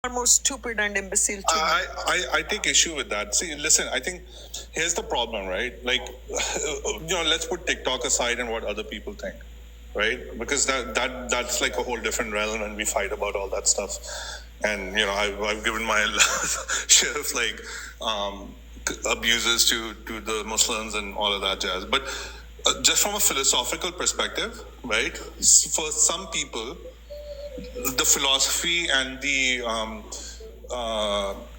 more stupid and imbecile to me. I take issue with that. See, listen, I think here's the problem, right? Like, let's put TikTok aside and what other people think, right? Because that's like a whole different realm, and we fight about all that stuff. And I've given my share of like abuses to the Muslims and all of that jazz. But just from a philosophical perspective, right? For some people, the philosophy and the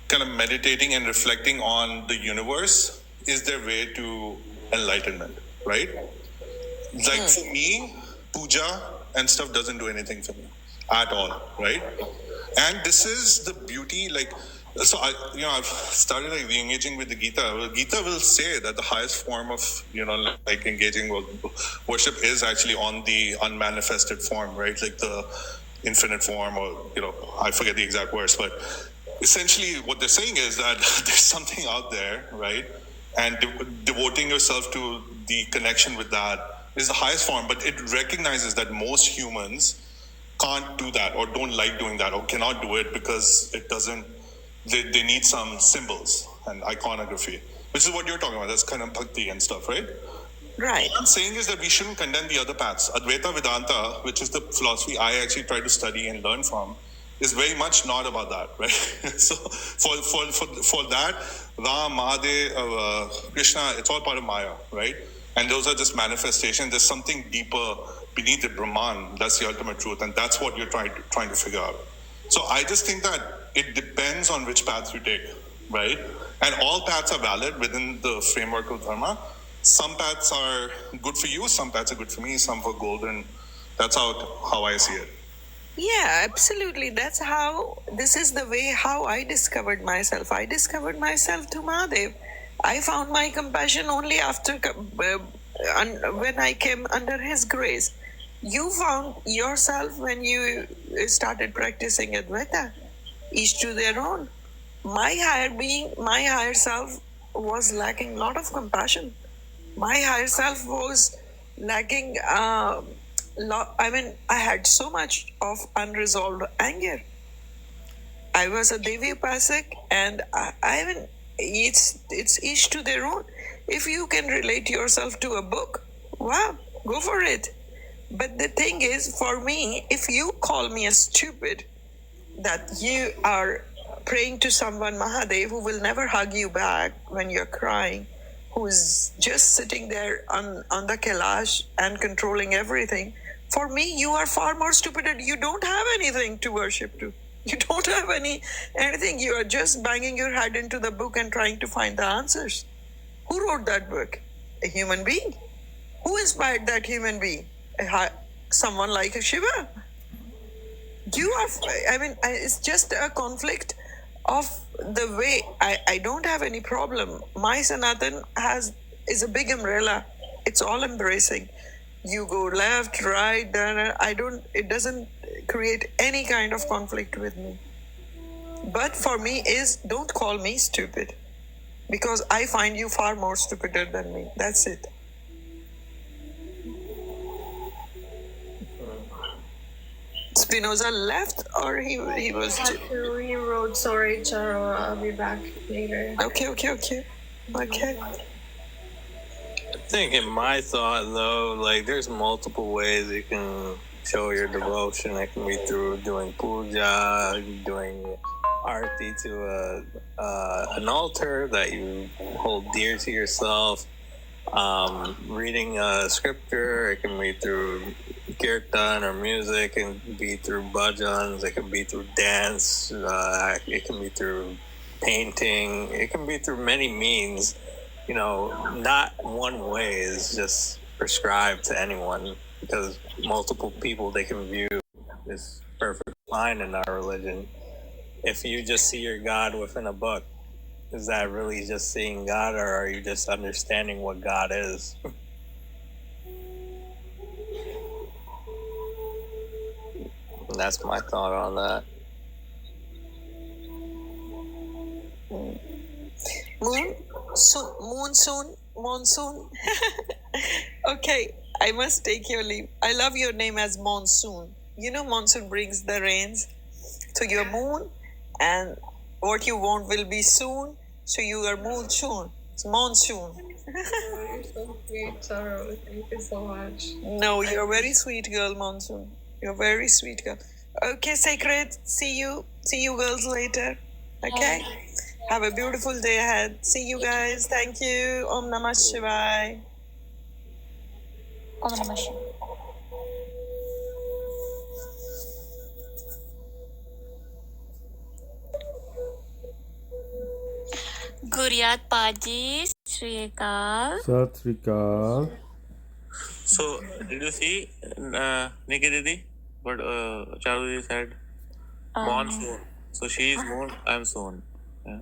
kind of meditating and reflecting on the universe is their way to enlightenment, right? Like for me, puja and stuff doesn't do anything for me at all, right? And this is the beauty, like, so I've started like re-engaging with the Gita. Well, Gita will say that the highest form of, like engaging with worship is actually on the unmanifested form, right? Like the infinite form, or, I forget the exact words, but essentially what they're saying is that there's something out there, right? And devoting yourself to the connection with that is the highest form, but it recognizes that most humans can't do that, or don't like doing that, or cannot do it because it doesn't, they need some symbols and iconography, which is what you're talking about. That's kind of bhakti and stuff, right? Right. What I'm saying is that we shouldn't condemn the other paths. Advaita Vedanta, which is the philosophy I actually try to study and learn from, is very much not about that, right? So for that, Ram, Mahadev, Krishna, it's all part of Maya, right? And those are just manifestations. There's something deeper beneath it, Brahman. That's the ultimate truth, and that's what you're trying to figure out. So I just think that it depends on which path you take, right? And all paths are valid within the framework of dharma. Some paths are good for you, some paths are good for me, some for golden. That's how I see it. Yeah, absolutely. This is the way how I discovered myself. I discovered myself to Mahadev. I found my compassion only after, when I came under his grace. You found yourself when you started practicing Advaita. Each to their own. My higher being, my higher self was lacking a lot of compassion. My higher self was lacking, I had so much of unresolved anger. I was a Devi Upasak, and it's each to their own. If you can relate yourself to a book, wow, go for it. But the thing is, for me, if you call me a stupid, that you are praying to someone, Mahadev, who will never hug you back when you're crying, who is just sitting there on the Kailash and controlling everything, for me, you are far more stupid, and you don't have anything to worship to. You don't have anything. You are just banging your head into the book and trying to find the answers. Who wrote that book? A human being. Who inspired that human being? Someone like a Shiva. It's just a conflict of the way. I don't have any problem. My Sanatan is a big umbrella. It's all embracing. You go left, right, it doesn't create any kind of conflict with me. But for me don't call me stupid, because I find you far more stupider than me. That's it. Spinoza left, or he was... He wrote, sorry, Charo, I'll be back later. Okay. I think in my thought, though, like, there's multiple ways you can show your devotion. It can be through doing puja, doing arti to an altar that you hold dear to yourself, reading a scripture. It can be through kirtan or music. It can be through bhajans. It can be through dance. It can be through painting. It can be through many means. Not one way is just prescribed to anyone, because multiple people, they can view this perfect line in our religion. If you just see your God within a book, is that really just seeing God, or are you just understanding what God is? That's my thought on that. Monsoon. Okay, I must take your leave. I love your name as Monsoon. Monsoon brings the rains. So your moon and what you want will be soon. So you are monsoon. It's monsoon. Oh, you're so sweet, Charo. Thank you so much. No, you're a very sweet girl, Monsoon. You're a very sweet girl. Okay, Sacred. See you. See you girls later. Okay? Have a beautiful day ahead. See you guys. Thank you. Om Namah Shivaya. Om Namah Shivaya. Guryat Paji, Sri Akal. Sat Sri Akal. So, did you see, Nikki Didi? What Charu Didi said? Monsoon. So she is moon, I'm soon. Yeah.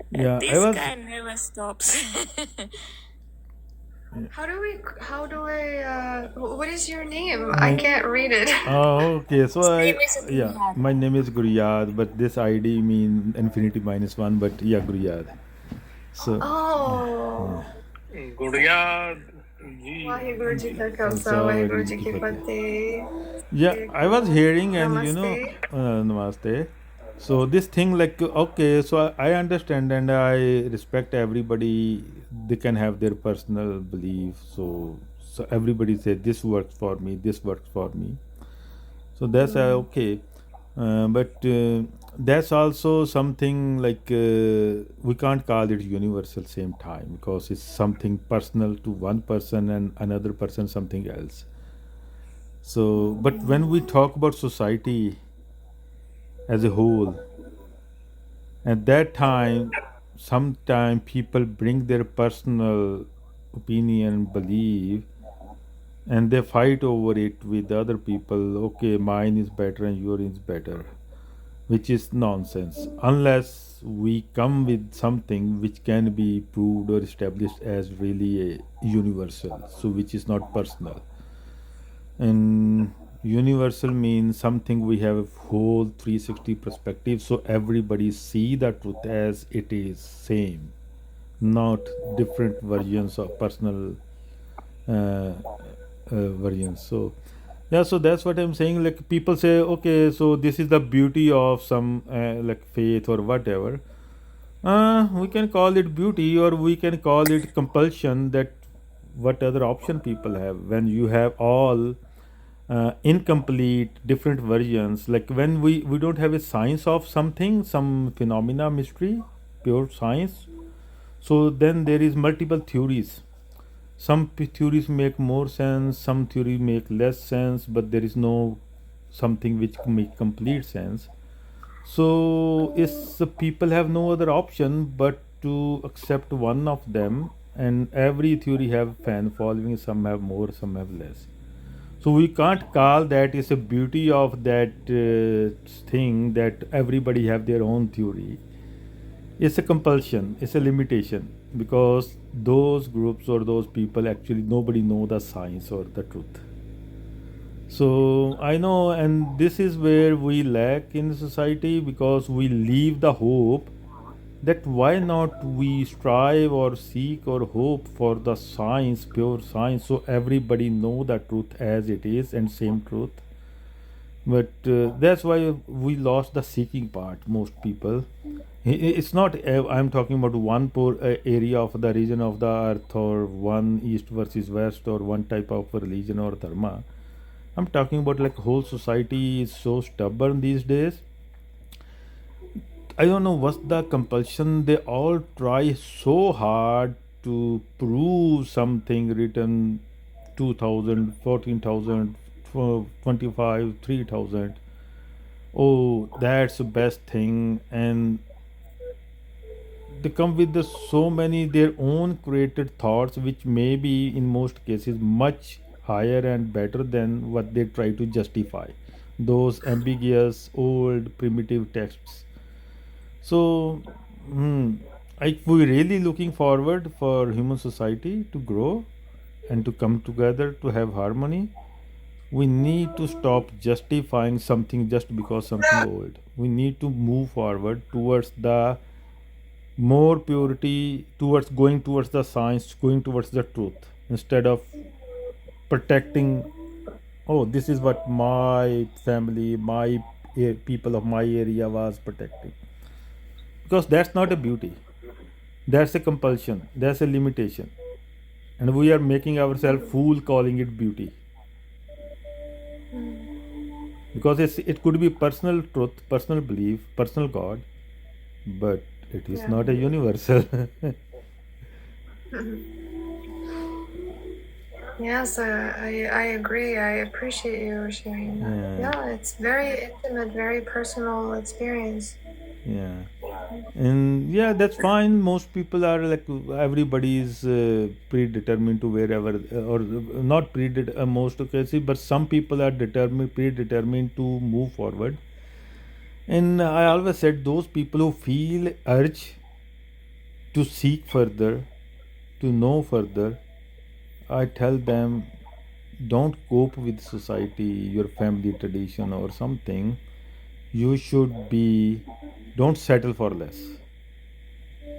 Yeah, This guy never stops. How do I, what is your name? I can't read it. Oh, okay. So name is Guryat. my name is Guryad, but this ID mean infinity -1. But yeah, Guryad. So Oh. Guryat. Waheguru Ji Ka Khalsa, Waheguru Ji Ki Fateh. yeah, I was hearing, and Namaste. Namaste. So this thing, like, okay, so I understand and I respect everybody. They can have their personal belief. So everybody say this works for me, this works for me. So that's okay. But that's also something like we can't call it universal same time, because it's something personal to one person and another person something else. So, but when we talk about society as a whole, at that time, sometime people bring their personal opinion, belief, and they fight over it with other people. Okay, mine is better and yours is better, which is nonsense. Unless we come with something which can be proved or established as really a universal, so which is not personal. And universal means something we have a whole 360 perspective, so everybody see the truth as it is same, not different versions of personal versions. So yeah, so that's what I'm saying. Like, people say, okay, so this is the beauty of some like faith or whatever. We can call it beauty, or we can call it compulsion. That what other option people have when you have all incomplete different versions. Like when we don't have a science of something, some phenomena, mystery, pure science. So then there is multiple theories. Some theories make more sense, some theories make less sense, but there is no something which make complete sense. So is people have no other option but to accept one of them, and every theory have fan following. Some have more, some have less. So we can't call that is a beauty of that thing that everybody have their own theory. It's a compulsion, it's a limitation, because those groups or those people actually nobody know the science or the truth. So I know, and this is where we lack in society, because we leave the hope that why not we strive or seek or hope for the science, pure science, so everybody know the truth as it is and same truth. But that's why we lost the seeking part, most people. It's not I'm talking about one poor area of the region of the earth, or one east versus west, or one type of religion or dharma. I'm talking about like whole society is so stubborn these days. I don't know what's the compulsion. They all try so hard to prove something written 2000, 14,000, 25, 3,000. Oh, that's the best thing. And they come with the so many their own created thoughts, which may be in most cases much higher and better than what they try to justify. Those ambiguous, old, primitive texts. So, if we really looking forward for human society to grow and to come together to have harmony, we need to stop justifying something just because something old. We need to move forward towards the more purity, towards going towards the science, going towards the truth, instead of protecting, oh, this is what my family, my people of my area was protecting, because that's not a beauty, that's a compulsion, that's a limitation, and we are making ourselves fool calling it beauty, because it could be personal truth, personal belief, personal god, but it is Yeah. not a universal. Yes, I agree. I appreciate you sharing that. Yeah, Yeah, it's very intimate, very personal experience. yeah. And yeah, that's fine. Most people are like, everybody is predetermined to wherever, or not predetermined, most cases, but some people are predetermined to move forward. And I always said those people who feel urge to seek further, to know further, I tell them, don't cope with society, your family tradition, or something. You should be, don't settle for less.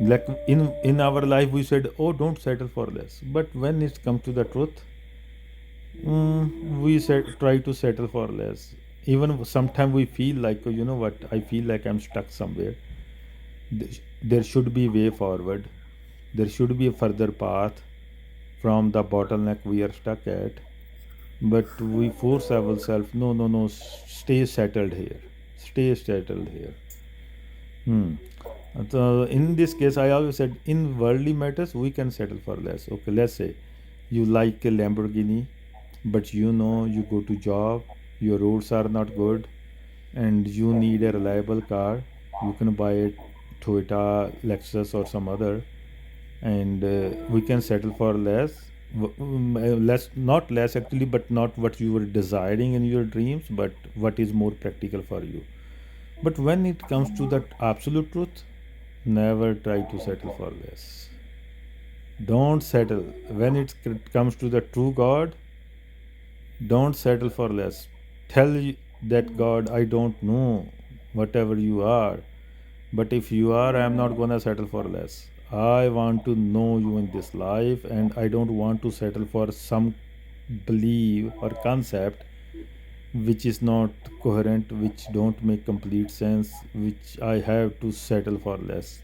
Like in our life, we said, oh, don't settle for less. But when it comes to the truth, we said, try to settle for less. Even sometimes we feel like, you know what, I feel like I'm stuck somewhere. There should be way forward. There should be a further path from the bottleneck we are stuck at. But we force ourselves, no, no, no, stay settled here. Stay settled here. Hmm. So in this case, I always said, in worldly matters, we can settle for less. Okay, let's say you like a Lamborghini, but you know you go to job, your roads are not good, and you need a reliable car. You can buy a Toyota, Lexus, or some other, and we can settle for less. Less, not less actually, but not what you were desiring in your dreams, but what is more practical for you. But when it comes to that absolute truth, never try to settle for less. Don't settle. When it comes to the true God, don't settle for less. Tell that God, I don't know whatever you are, but if you are, I am not gonna settle for less. I want to know you in this life, and I don't want to settle for some belief or concept which is not coherent, which don't make complete sense, which I have to settle for less.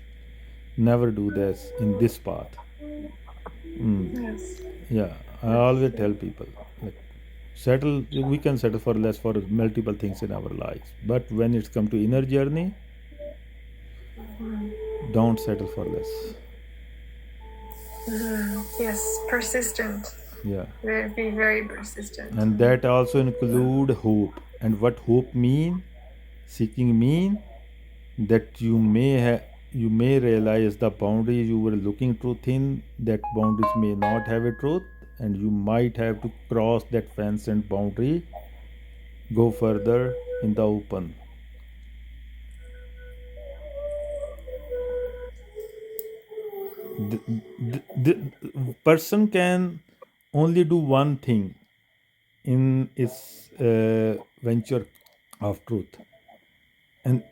Never do this in this path. Yes. Yeah, I always tell people, like, settle. We can settle for less for multiple things in our lives, but when it's come to inner journey, don't settle for less. Yes, persistent. Yeah, Be very persistent. and that also include hope. And what hope mean? Seeking mean that you may realize the boundaries you were looking truth in, that boundaries may not have a truth, and you might have to cross that fence and boundary, go further in the open. The person can only do one thing in its venture of truth. And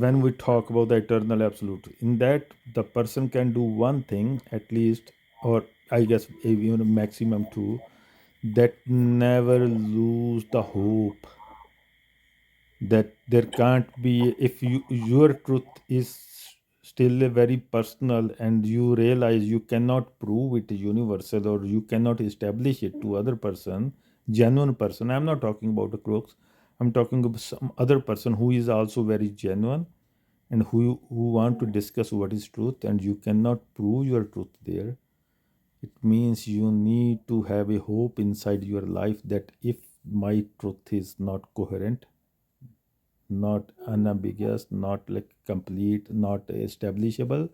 when we talk about the eternal absolute, in that the person can do one thing at least, or I guess even maximum two, that never lose the hope, that there can't be, if your truth is still a very personal, and you realize you cannot prove it universal, or you cannot establish it to other person, genuine person, I'm not talking about a crooks, I'm talking about some other person who is also very genuine, and who want to discuss what is truth, and you cannot prove your truth there. It means you need to have a hope inside your life that if my truth is not coherent, not unambiguous, not like complete, not establishable,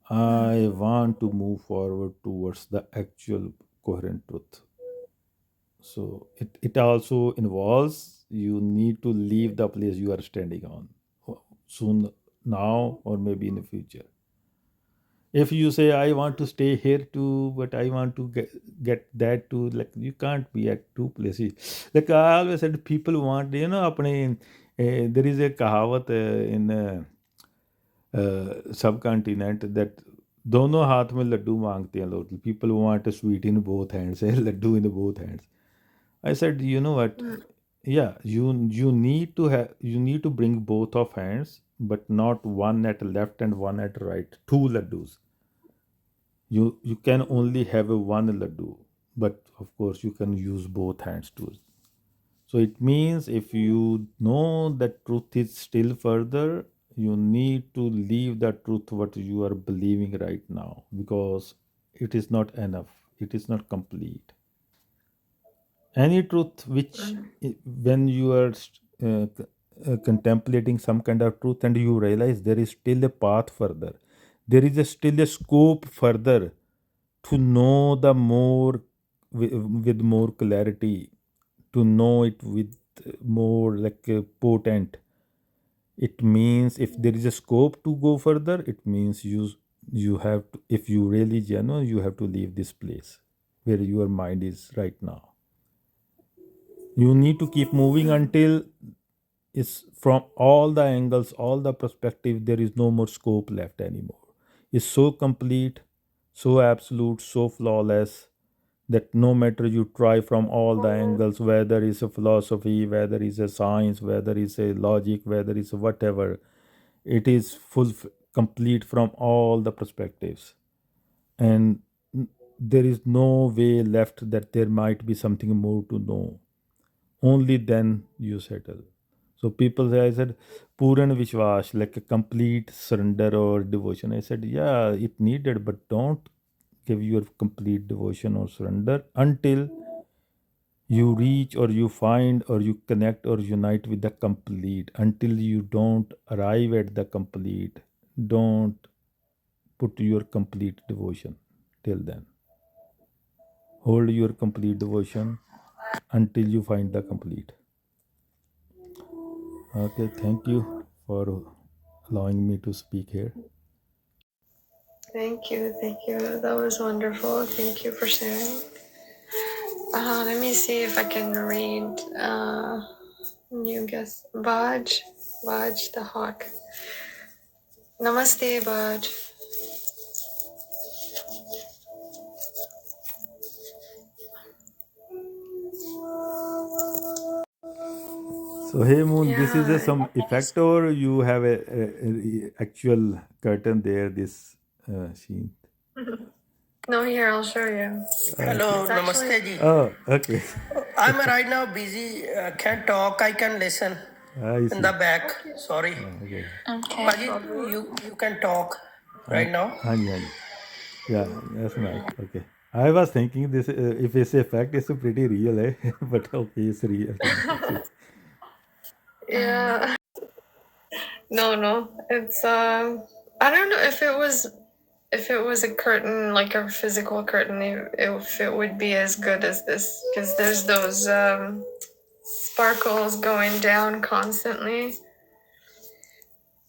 I want to move forward towards the actual coherent truth. So it also involves you need to leave the place you are standing on soon, now or maybe in the future. If you say I want to stay here too, but I want to get that too, like you can't be at two places. Like I always said, people want, apne, there is a kahavat in subcontinent that दोनों हाथ में लड्डू मांगते हैं लोग. People want a sweet in both hands, a laddu in both hands. I said, you know what? yeah, you need to have, you need to bring both of hands, but not one at left and one at right. Two laddus. You can only have a one laddu, but of course you can use both hands too. So it means if you know that truth is still further, you need to leave that truth what you are believing right now, because it is not enough. It is not complete. Any truth which, when you are contemplating some kind of truth and you realize there is still a path further, there is still a scope further to know the more with more clarity, to know it with more like potent. It means if there is a scope to go further, it means you have to, if you really genuine, you have to leave this place where your mind is right now. You need to keep moving until it's from all the angles, all the perspective, there is no more scope left anymore. It's so complete, so absolute, so flawless, that no matter you try from all the angles, whether it's a philosophy, whether it's a science, whether it's a logic, whether it's a whatever, it is complete from all the perspectives. And there is no way left that there might be something more to know. Only then you settle. So people say, I said, Puran Vishwas, like a complete surrender or devotion. I said, yeah, it needed, but don't give your complete devotion or surrender until you reach or you find or you connect or unite with the complete. Until you don't arrive at the complete, don't put your complete devotion till then. Hold your complete devotion until you find the complete. Okay, thank you for allowing me to speak here. Thank you, thank you. That was wonderful. Thank you for sharing. Let me see if I can read new guest. Vaj the Hawk. Namaste, Vaj. So hey Moon, this is a Yeah. some effect or you have a actual curtain there? This scene. No, here, I'll show you. Hello, It's actually. Namaste ji. Oh, okay. I'm right now busy. Can't talk. I can listen I in the see. back. Sorry. Okay. Okay. Paji, you can talk right now. Hanji, hanji. Yeah, that's nice. Okay. I was thinking this if it's a fact, it's pretty real, eh? But okay, it's real. Yeah. No. It's I don't know if it was a curtain, like a physical curtain, if it would be as good as this, because there's those sparkles going down constantly.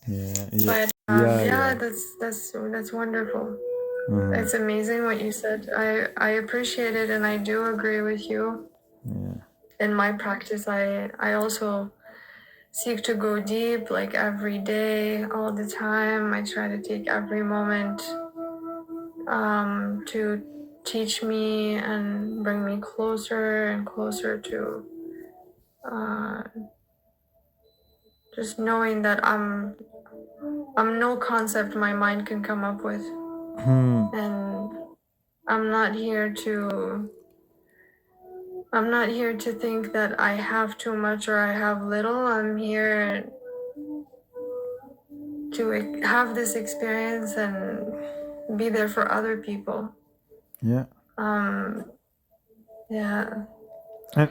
Yeah, But yeah. that's wonderful. Mhm. It's amazing what you said. I appreciate it, and I do agree with you. Yeah. In my practice, I also seek to go deep, like every day, all the time. I try to take every moment to teach me and bring me closer and closer to uh, just knowing that I'm no concept my mind can come up with, and I'm not here to think that I have too much or I have little. I'm here to have this experience and be there for other people. Yeah. Yeah. And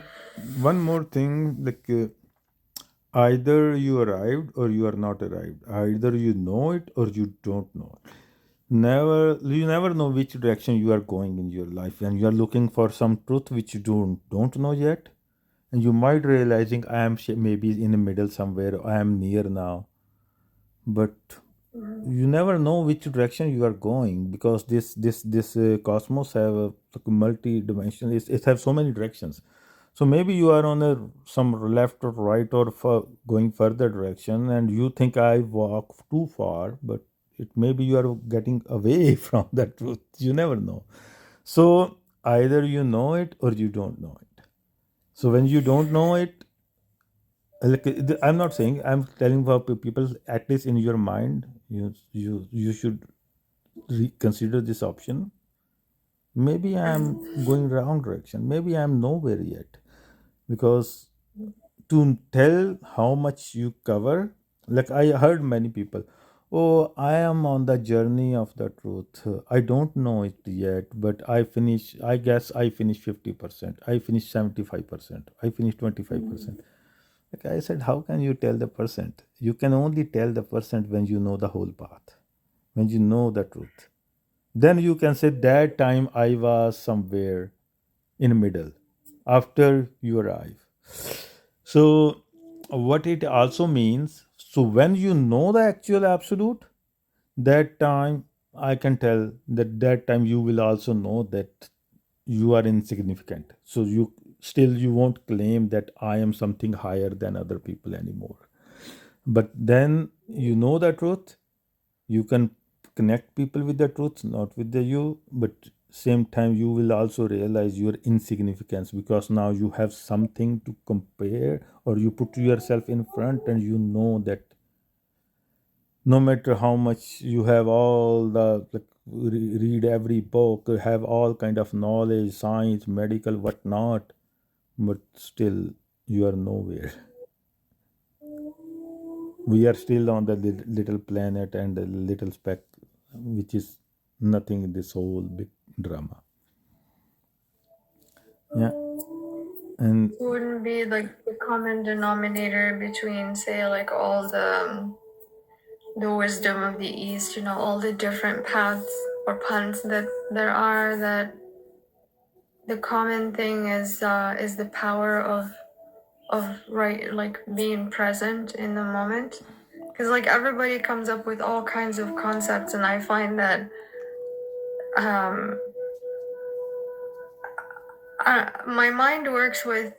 one more thing, like either you arrived or you are not arrived. Either you know it or you don't know it. You never know which direction you are going in your life, and you are looking for some truth which you don't know yet, and you might realizing I am maybe in the middle somewhere. I am near now, but you never know which direction you are going, because this cosmos have a like multi-dimensional. It have so many directions. So maybe you are on a some left or right or going further direction, and you think I walk too far, but it maybe you are getting away from that truth. You never know. So either you know it or you don't know it. So when you don't know it, I'm not saying, I'm telling for people, at least in your mind, you should reconsider this option. Maybe I'm going wrong direction. Maybe I'm nowhere yet. Because to tell how much you cover, like I heard many people, oh, I am on the journey of the truth. I don't know it yet, but I guess I finished 50%. I finished 75%. I finished 25%. Like I said, how can you tell the percent? You can only tell the percent when you know the whole path, when you know the truth. Then you can say that time I was somewhere in middle after you arrive. So what it also means, so when you know the actual absolute, that time I can tell that that time you will also know that you are insignificant. So you won't claim that I am something higher than other people anymore. But then you know the truth, you can connect people with the truth, not with the you, but same time you will also realize your insignificance, because now you have something to compare, or you put yourself in front and you know that no matter how much you have all the like, read every book, have all kind of knowledge, science, medical, whatnot, but still you are nowhere. We are still on the little planet and a little speck, which is nothing in this whole big drama. Yeah. And Wouldn't be like the common denominator between, say, like all the wisdom of the East, all the different paths or punts that there are, that the common thing is the power of right, like being present in the moment. Because like everybody comes up with all kinds of concepts, and I find that um, my mind works with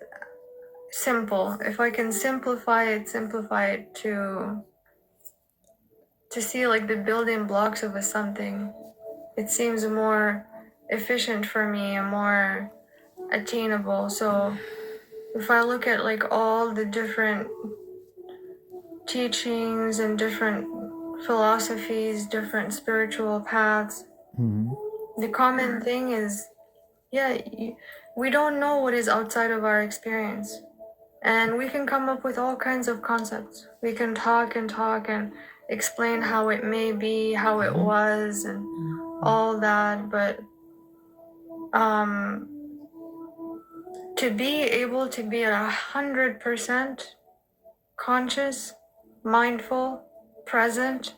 simple. If I can simplify it to see like the building blocks of a something, it seems more efficient for me and more attainable. So if I look at like all the different teachings and different philosophies, different spiritual paths, the common thing is, yeah, we don't know what is outside of our experience. And we can come up with all kinds of concepts. We can talk and explain how it may be, how it was, and all that. But to be able to be at 100% conscious, mindful, present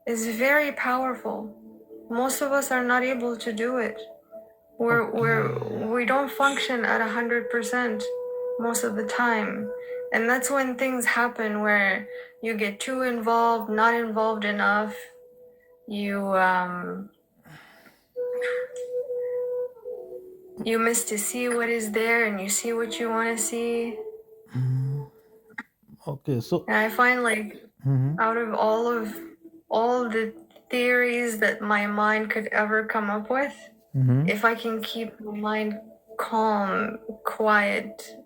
is very powerful. Most of us are not able to do it. We don't function at 100% most of the time. And that's when things happen where you get too involved, not involved enough. You miss to see what is there, and you see what you want to see. okay, so And I find like out of all the theories that my mind could ever come up with, if I can keep my mind calm, quiet,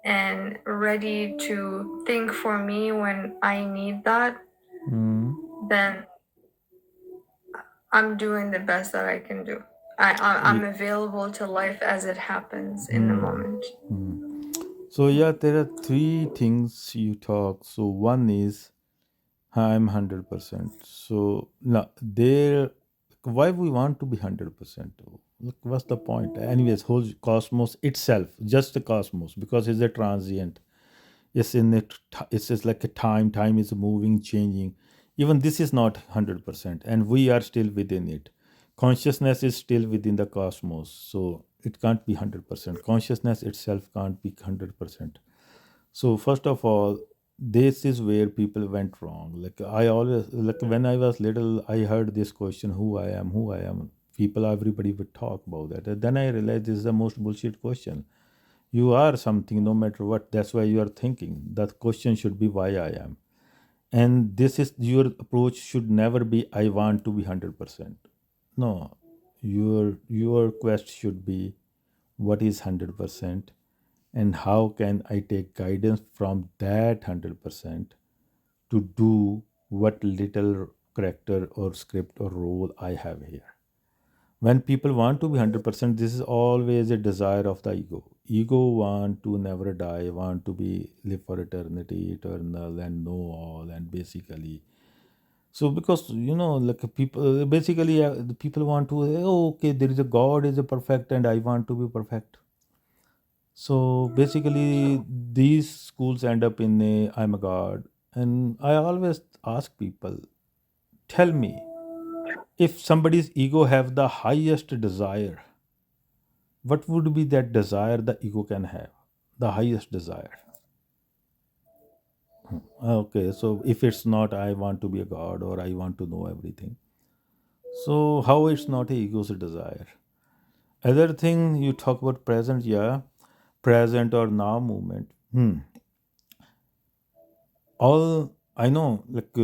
and ready to think for me when I need that, then I'm doing the best that I can do. I'm available to life as it happens in the moment. so yeah, there are three things you talk. So one is I'm 100%. So now there, why we want to be 100%? Look, what's the point? Anyways, whole cosmos itself, just the cosmos, because it's a transient. It's in it. It's just like a time. Time is moving, changing. Even this is not 100%, and we are still within it. Consciousness is still within the cosmos, so it can't be 100%. Consciousness itself can't be 100%. So first of all, this is where people went wrong. Like I always, like when I was little, I heard this question, who I am, who I am. People, everybody would talk about that. And then I realized this is the most bullshit question. You are something no matter what. That's why you are thinking. That question should be why I am. And this is your approach should never be I want to be 100%. No. Your quest should be what is 100%, and how can I take guidance from that 100% to do what little character or script or role I have here. When people want to be 100%, this is always a desire of the ego. Ego want to never die, want to be live for eternity, eternal, and know all, and basically. So because like people basically the people want to, oh, okay, there is a God is a perfect, and I want to be perfect. So basically, these schools end up in a I'm a god, and I always ask people, tell me, if somebody's ego have the highest desire, what would be that desire the ego can have? The highest desire. Okay, so if it's not I want to be a god or I want to know everything, so how it's not a ego's desire? Other thing you talk about present, yeah, present or now movement. All I know, like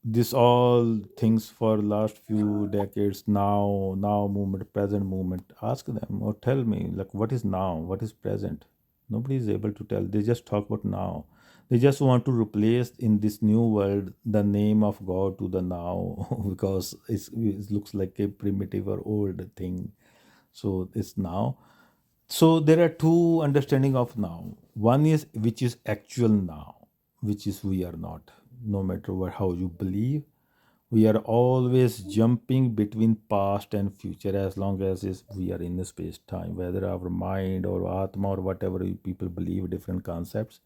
this all things for last few decades, now movement, present movement. Ask them or tell me, like, what is now, what is present? Nobody is able to tell. They just talk about now. They just want to replace in this new world the name of God to the now because it looks like a primitive or old thing. So it's now. So there are two understanding of now. One is which is actual now, which is we are not. No matter what how you believe, we are always jumping between past and future as long as is we are in the space time, whether our mind or atma or whatever you people believe different concepts.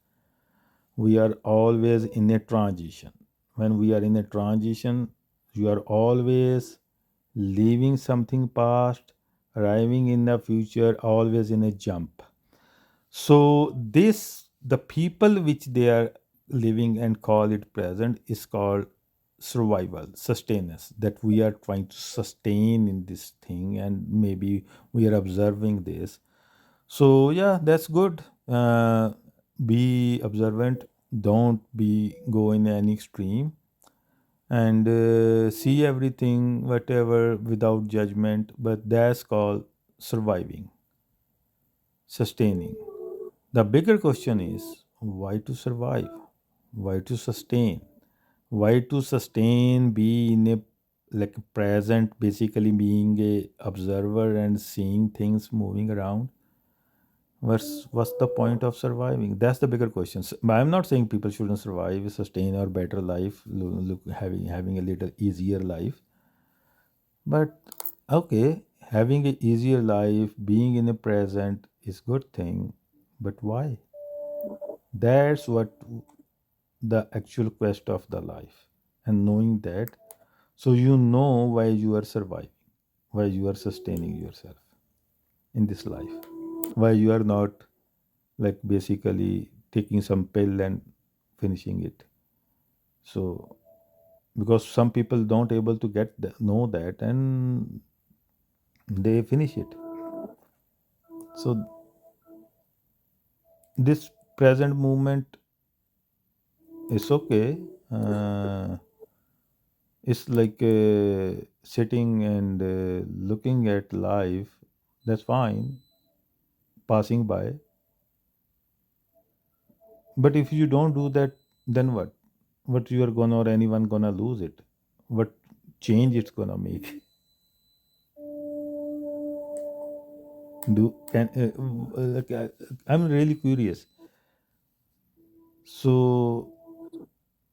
We are always in a transition. When we are in a transition, you are always leaving something past, arriving in the future, always in a jump. So this the people which they are living and call it present is called survival, sustenance, that we are trying to sustain in this thing, and maybe we are observing this. So yeah, that's good. Be observant. Don't be go in any extreme, and see everything, whatever, without judgment. But that's called surviving, sustaining. The bigger question is why to survive, why to sustain, why to sustain. Be in a like present, basically being a observer and seeing things moving around. What's the point of surviving? That's the bigger question. I'm not saying people shouldn't survive, sustain, or better life, look having a little easier life. But okay, having a easier life, being in the present is good thing. But why? That's what the actual quest of the life. And knowing that, so you know why you are surviving, why you are sustaining yourself in this life, why you are not like basically taking some pill and finishing it. So because some people don't able to know that, and they finish it. So this present movement is okay. It's like sitting and looking at life. That's fine, passing by. But if you don't do that, then what? What you are gonna or anyone gonna lose it? What change it's gonna make? Do can like, I'm really curious. So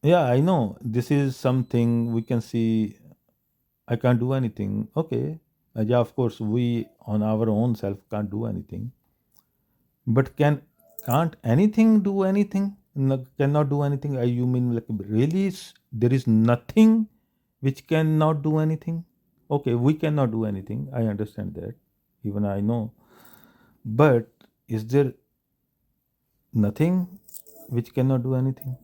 yeah, I know this is something we can see. I can't do anything. Okay, yeah, of course we on our own self can't do anything. But can't anything do anything? No, cannot do anything. You mean like really? There is nothing which cannot do anything. Okay, we cannot do anything. I understand that. Even I know. But is there nothing which cannot do anything?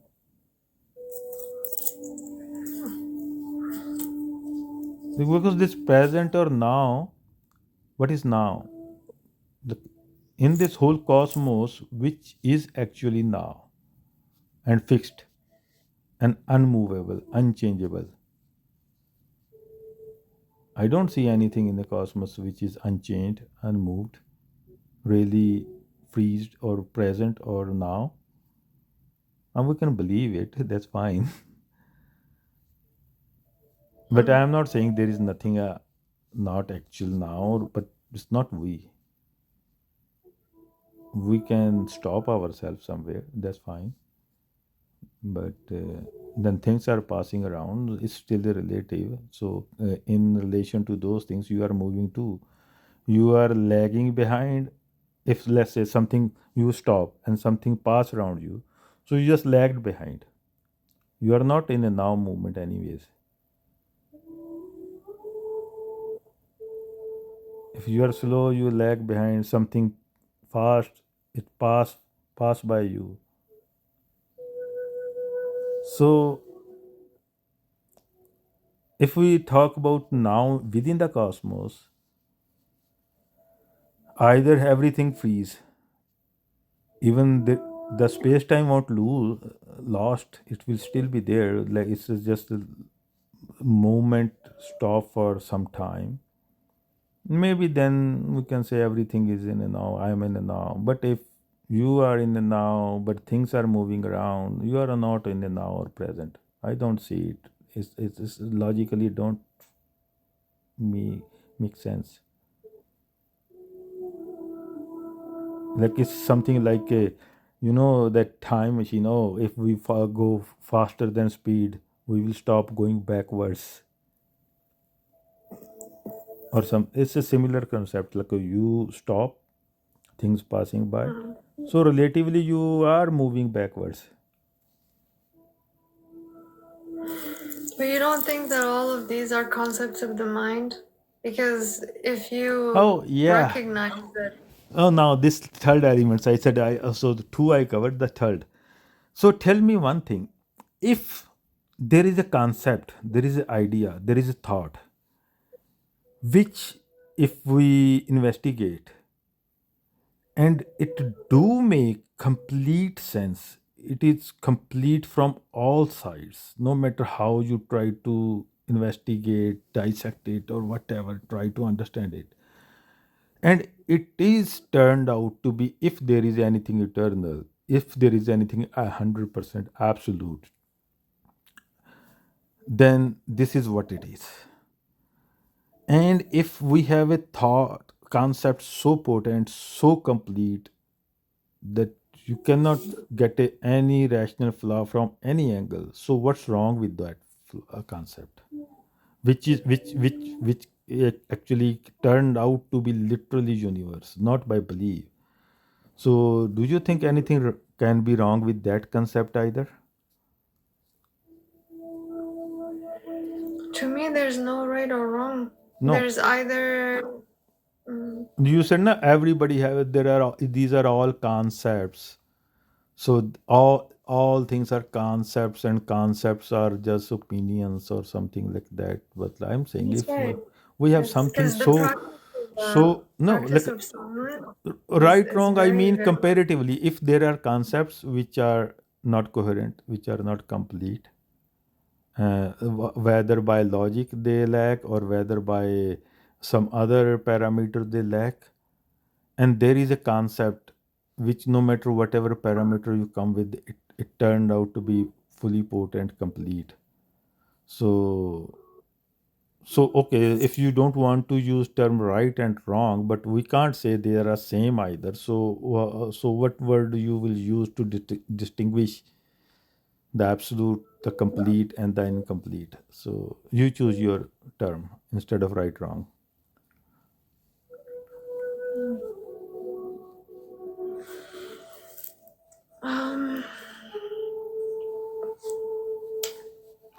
Because this present or now, what is now? The, in this whole cosmos, which is actually now and fixed and unmovable, unchangeable. I don't see anything in the cosmos which is unchanged, unmoved, really freezed or present or now, and we can believe it. That's fine. But I am not saying there is nothing not actual now. But it's not we. We can stop ourselves somewhere. That's fine. But then things are passing around. It's still relative. So in relation to those things, you are moving too. You are lagging behind. If let's say something you stop and something pass around you, so you just lagged behind. You are not in a now movement anyways. If you are slow, you lag behind. Something fast, it pass by you. So if we talk about now within the cosmos, either everything freeze, even the space time won't lose lost. It will still be there. Like it's just a moment stop for some time. Maybe then we can say everything is in a now. I am in a now. But if you are in the now, but things are moving around, you are not in the now or present. I don't see it. It's logically don't me make sense. Like it's something like a, that time machine. Oh, if we go faster than speed, we will stop going backwards. Or some, it's a similar concept. Like you stop things passing by. So relatively, you are moving backwards. But you don't think that all of these are concepts of the mind? Because if Oh you yeah. recognize that, Oh, now this third elements. I said so the two I covered. The third. So tell me one thing. If there is a concept, there is an idea, there is a thought, which if we investigate and it do make complete sense, it is complete from all sides. No matter how you try to investigate, dissect it, or whatever, try to understand it, and it is turned out to be, if there is anything eternal, if there is anything 100% absolute, then this is what it is. And if we have a thought concept so potent, so complete, that you cannot get any rational flaw from any angle, so what's wrong with that concept, which is which actually turned out to be literally universe, not by belief? So, do you think anything can be wrong with that concept either? to me, there's no right or wrong. No. There's either. mm, You said na everybody have there are these are all concepts. So all things are concepts and concepts are just opinions or something like that. But I'm saying That's if right. we have It's something because the so no like practice of someone right is wrong I very, mean very. comparatively, if there are concepts which are not coherent, which are not complete, whether by logic they lack or whether by some other parameter they lack, and there is a concept which no matter whatever parameter you come with, it turned out to be fully potent, complete. So so okay, if you don't want to use term right and wrong, but we can't say they are same either. So what word you will use to distinguish the absolute, the complete, and the incomplete? So you choose your term instead of right wrong. Um,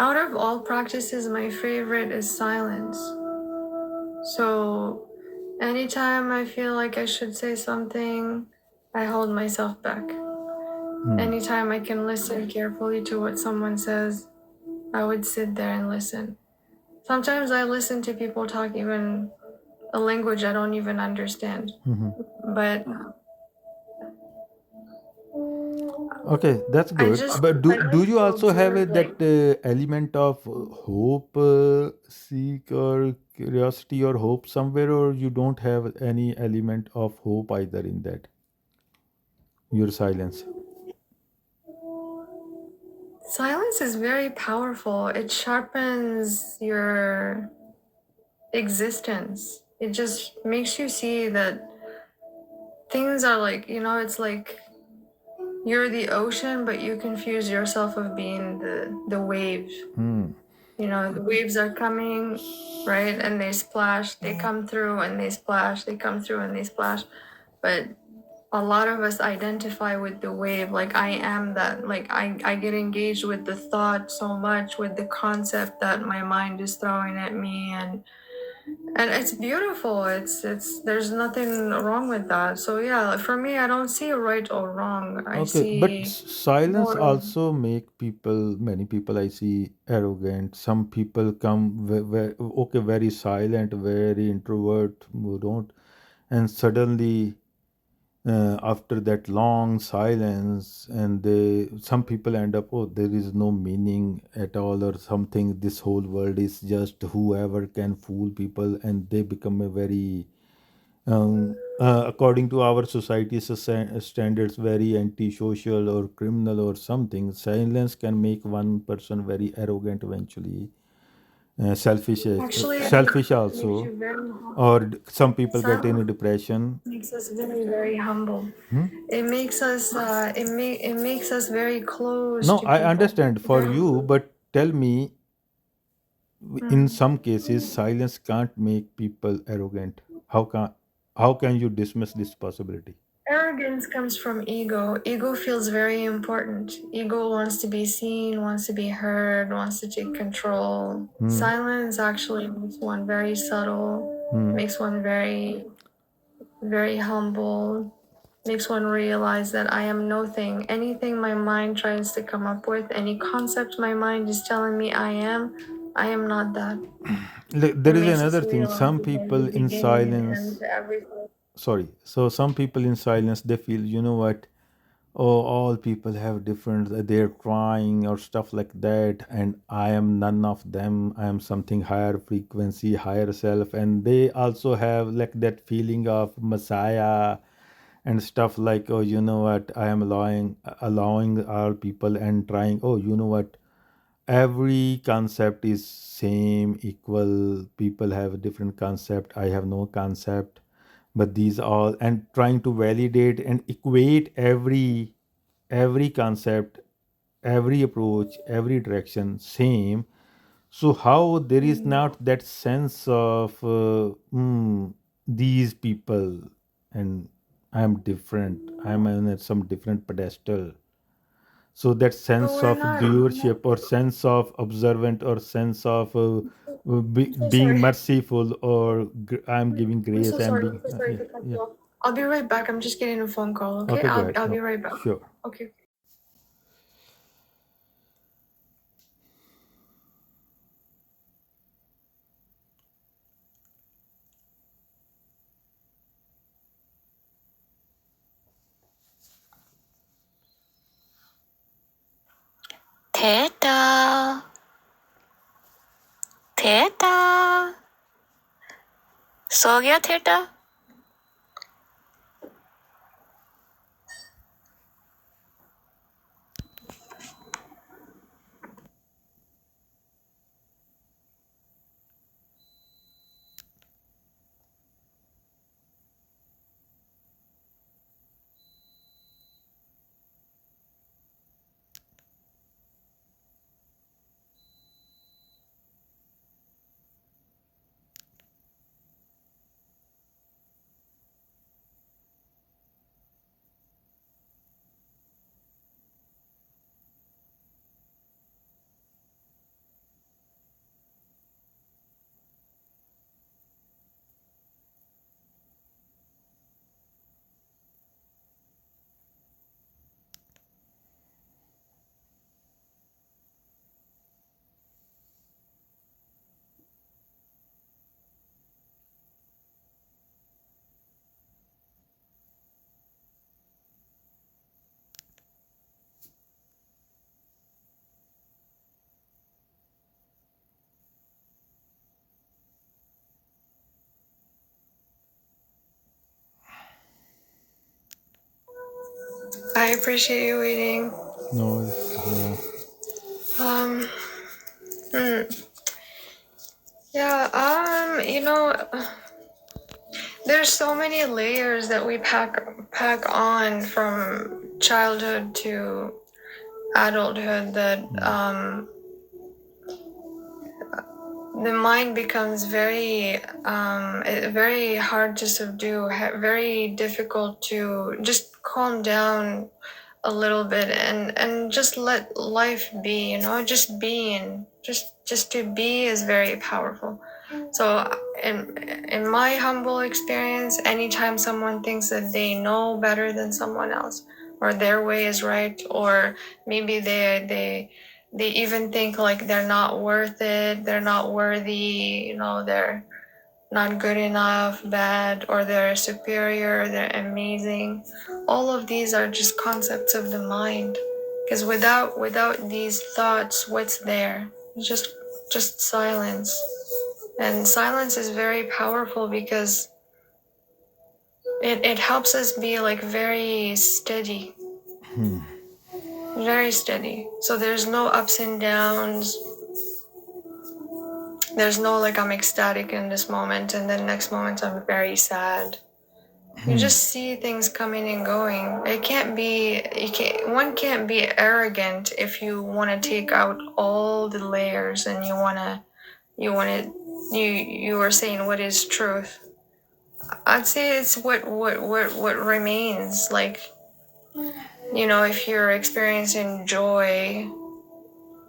out of all practices, my favorite is silence. So, anytime I feel like I should say something, I hold myself back. Anytime I can listen carefully to what someone says, I would sit there and listen. Sometimes I listen to people talk even a language I don't even understand. But Okay, that's I good. just But I do like you to also have observe, like, that element of hope, seek or curiosity or hope somewhere, or you don't have any element of hope either in that? your silence? Silence is very powerful. It sharpens your existence. It just makes you see that things are like, it's like you're the ocean, but you confuse yourself of being the wave. The waves are coming, right? And they splash, they come through and they splash, they come through and they splash. But a lot of us identify with the wave, like I am that, like I get engaged with the thought so much, with the concept that my mind is throwing at me, and it's beautiful. It's there's nothing wrong with that. So yeah, for me, I don't see right or wrong. I Okay, but see silence more of also make people, many people I see arrogant. Some people come okay, very silent, very introvert, who don't, and suddenly after that long silence, and some people end up, oh, there is no meaning at all or something. This whole world is just whoever can fool people, and they become a very according to our society's standards, very antisocial or criminal or something. Silence can make one person very arrogant eventually, selfish, actually selfish it makes also, you very or some people get in a silent depression. makes us very very humble. Hmm? It makes us it makes us very close No, to I people. understand for Very you, but tell me, in mm. some cases, silence can't make people arrogant. How can you dismiss this possibility? Arrogance comes from ego. Ego feels very important. Ego wants to be seen, wants to be heard, wants to take control. Silence actually makes one very subtle, makes one very, very humble, makes one realize that I am nothing. Anything my mind tries to come up with, any concept my mind is telling me I am not that. There It is makes us another thing. realize Some that there's a people in beginning and end silence, to everything. sorry. So some people in silence, they feel, you know what? Oh, all people have different. They're crying or stuff like that, and I am none of them. I am something higher frequency, higher self, and they also have like that feeling of Messiah and stuff like, oh, you know what? I am allowing all people and trying. Oh, you know what? Every concept is same, equal. People have a different concept. I have no concept, but these all, and trying to validate and equate every concept, every approach, every direction same. So how there is not that sense of these people, and I'm different, I'm on some different pedestal. So that But sense we're of not. doership or sense of observant or sense of I'm so being sorry. merciful, or I'm giving I'm grace, so I'm sorry. being I'm so sorry yeah, to cut yeah. you off. I'll be right back. I'm just getting a phone call. Okay, Okay, go ahead. I'll be No, right back. sure. Okay. Theta theta सो गया theta I appreciate you waiting. No, yeah. Um, hmm. Yeah, you know, there's so many layers that we pack on from childhood to adulthood that the mind becomes very hard to subdue, very difficult to just calm down a little bit and just let life be, just being, just to be is very powerful. So in my humble experience, anytime someone thinks that they know better than someone else, or their way is right, or maybe they even think like they're not worth it, they're not worthy, they're not good enough, bad, or they're superior, they're amazing. All of these are just concepts of the mind. Because without these thoughts, what's there? Just silence. And silence is very powerful because it helps us be like very steady. Very steady. So there's no ups and downs. There's no like I'm ecstatic in this moment and then next moment I'm very sad. You just see things coming and going. One can't be arrogant if you want to take out all the layers and you are saying what is truth. I'd say it's what remains. Like, if you're experiencing joy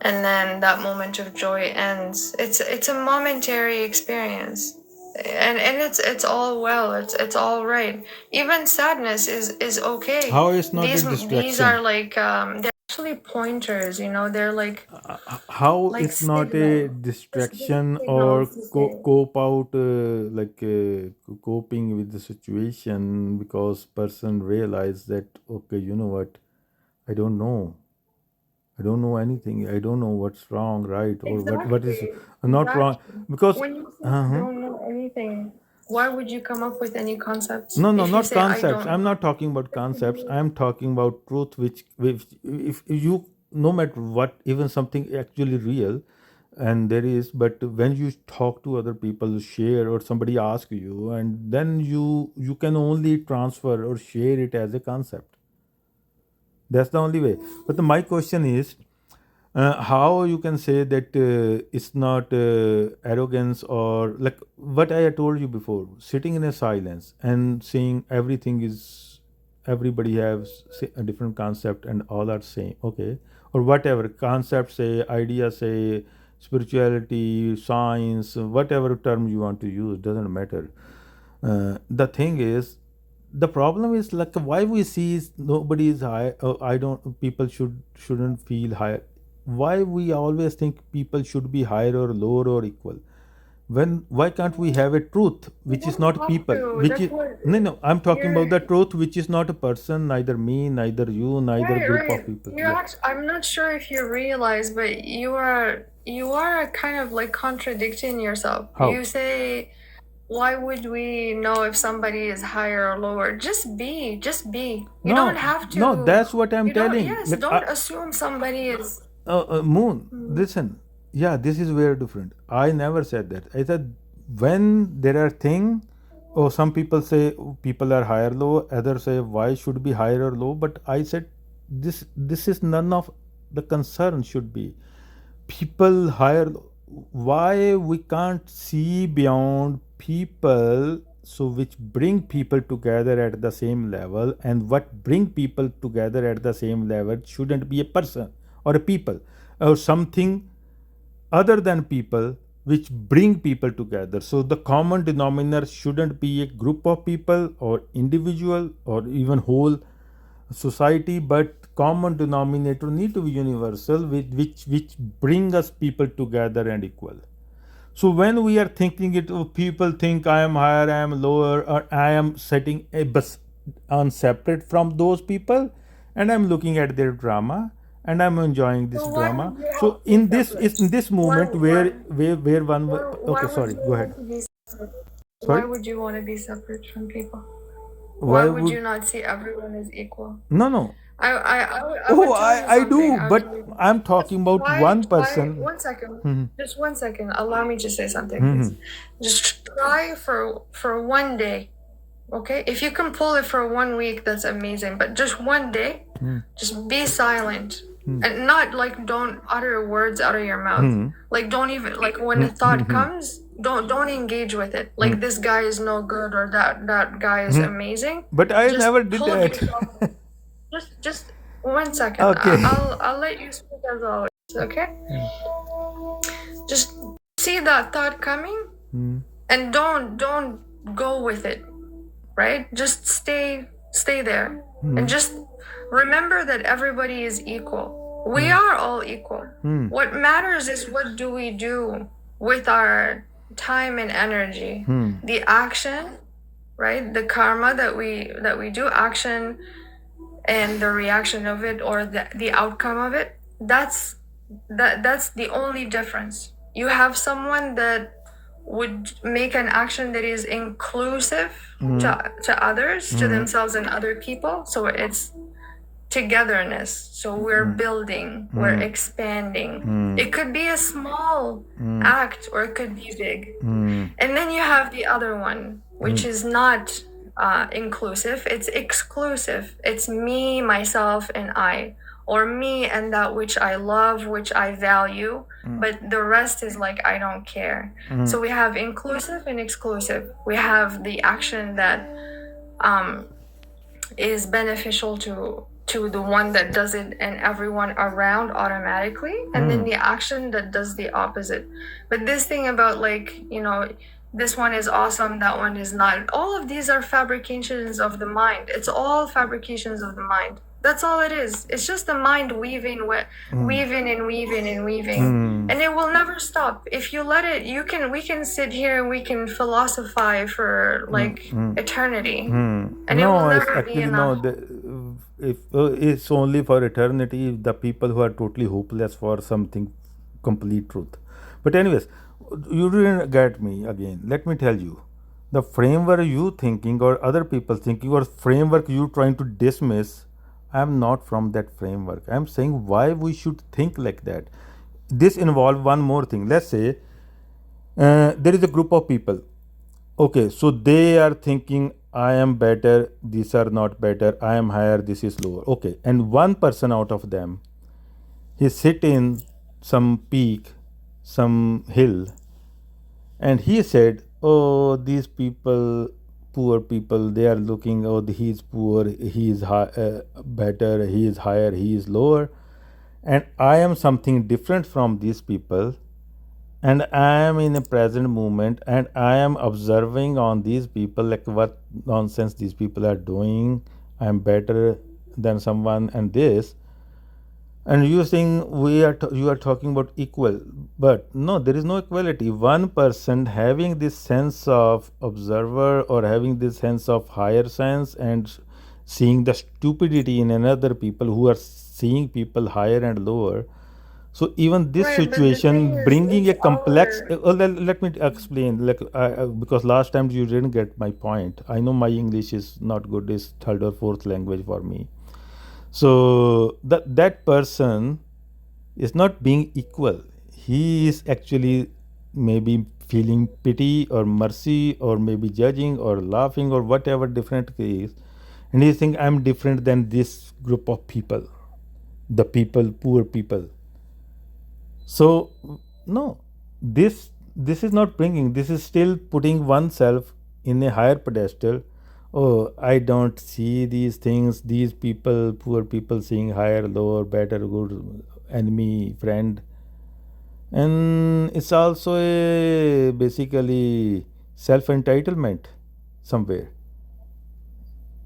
and then that moment of joy ends, it's a momentary experience. And it's all well, it's all right. Even sadness is okay. How is not a These distraction? are like they're actually pointers, they're like How it's not a just distraction or signals to say. cope out coping with the situation because person realize that okay, you know what, I don't know, I don't know anything, I don't know what's wrong, right, or what is not wrong, because When you say I don't know anything, why would you come up with any concepts? no, If you not say I concepts. don't I'm know, not talking about concepts. I'm talking about truth, which if you, no matter what, even something actually real, and there is, but when you talk to other people, share, or somebody ask you, and then you can only transfer or share it as a concept. That's the only way. But my question is, how you can say that it's not arrogance or like what I had told you before, sitting in a silence and seeing everything is, everybody has a different concept and all are same, okay, or whatever concept, say idea, say spirituality, science, whatever term you want to use, doesn't matter. The thing is, the problem is like why we see is nobody is high. I don't. People shouldn't feel higher. Why we always think people should be higher or lower or equal? When why can't we have a truth you which is don't not have people, to. which That's is what no. I'm talking about you're. the truth which is not a person, neither me, neither you, neither Right, group of right. people. You Yeah. actually, I'm not sure if you realize, but you are kind of like contradicting yourself. How? You say, why would we know if somebody is higher or lower? Just be, just be. You don't No, have no. to. That's what I'm You don't. telling. Yes, Like don't assume somebody is. Moon, listen. Yeah, this is very different. I never said that. I said when there are thing, or some people say people are higher low, others say why should be higher or low. But I said this is none of the concern should be people higher. Why we can't see beyond people, so which bring people together at the same level, and what bring people together at the same level shouldn't be a person or a people or something other than people which bring people together. So the common denominator shouldn't be a group of people or individual or even whole society, but common denominator need to be universal, which bring us people together and equal. So when we are thinking it, oh, people think I am higher, I am lower, or I am setting a bus on separate from those people, and I'm looking at their drama and I'm enjoying this So why drama. would you have So to be in this separate? is in this Why, moment why, where one why okay, would sorry, you go ahead. want to be separate? Why Sorry, would you want to be separate from people? Why why would would you not see everyone as equal? no. I Oh, would tell you I something. do, but I'm talking about one Try person. 1 second. Hmm. Just 1 second. Allow me to say something, Hmm. please. Just try for 1 day. Okay? If you can pull it for 1 week, that's amazing. But just 1 day, just be silent. And not like don't utter words out of your mouth. Like don't even like when a thought comes, don't engage with it. Like this guy is no good or that guy is amazing. But I Just never did hold that. yourself. Just 1 second. Okay. I'll let you speak as always. Okay. Just see that thought coming, and don't go with it. Right? Just stay there, and just remember that everybody is equal. We are all equal. What matters is what do we do with our time and energy. The action, right? The karma that we do, action and the reaction of it, or the outcome of it, that's the only difference. You have someone that would make an action that is inclusive to others, to themselves and other people. So it's togetherness. So we're building, we're expanding. It could be a small act or it could be big. And then you have the other one, which is not inclusive, it's exclusive. It's me, myself, and I, or me and that which I love, which I value, but the rest is like I don't care. So we have inclusive and exclusive. We have the action that is beneficial to the one that does it and everyone around automatically, and then the action that does the opposite. But this thing about like, this one is awesome, that one is not. All of these are fabrications of the mind. It's all fabrications of the mind. That's all it is. It's just the mind weaving and weaving, and it will never stop. If you let it, we can sit here and we can philosophize for like eternity, and it will never be enough. If it's only for eternity, the people who are totally hopeless for something complete truth. But anyways, you didn't get me again. Let me tell you, the framework you thinking or other people thinking or framework you trying to dismiss, I'm not from that framework. I'm saying why we should think like that. This involve one more thing. Let's say there is a group of people. Okay, so they are thinking I am better, these are not better, I am higher, this is lower. Okay, and one person out of them, he sit in some peak, some hill, and he said, oh, these people, poor people, they are looking, oh, he is poor, he is better, he is higher, he is lower, and I am something different from these people, and I am in a present moment, and I am observing on these people like what nonsense these people are doing. I am better than someone, and this. And you think you are talking about equal, but no, there is no equality. One person having this sense of observer or having this sense of higher sense and seeing the stupidity in another people who are seeing people higher and lower. So even this Right, but the thing situation is, bringing a it's complex. our. Let me explain. Like because last time you didn't get my point. I know my English is not good. It's third or fourth language for me. So that person is not being equal. He is actually maybe feeling pity or mercy or maybe judging or laughing or whatever different case, and he think I'm different than this group of people, the people, poor people. So no, this is not bringing. This is still putting oneself in a higher pedestal. Oh, I don't see these things. These people, poor people, seeing higher, lower, better, good, enemy, friend, and it's also a basically self entitlement somewhere.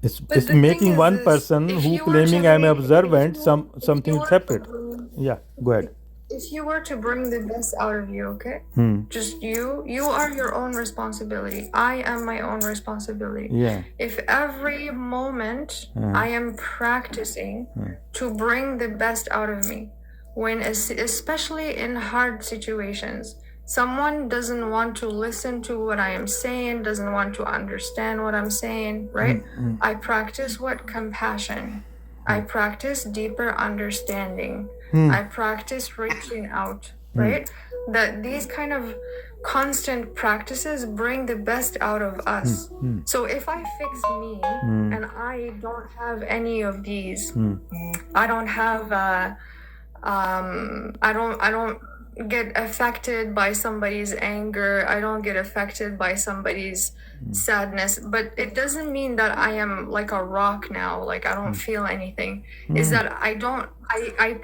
But It's the thing making is one this: person if who you were to claiming I'm make, observant, if you something were to separate. bring, Yeah, go ahead. if you were to bring the best out of you, okay, just you are your own responsibility. I am my own responsibility. Yeah. If every moment I am practicing to bring the best out of me, when especially in hard situations, someone doesn't want to listen to what I am saying, doesn't want to understand what I'm saying, right? I practice what? Compassion. I practice deeper understanding. I practice reaching out, right? That these kind of constant practices bring the best out of us. So if I fix me and I don't have any of these, I don't have I don't get affected by somebody's anger. I don't get affected by somebody's sadness. But it doesn't mean that I am like a rock now, like I don't feel anything. Is that I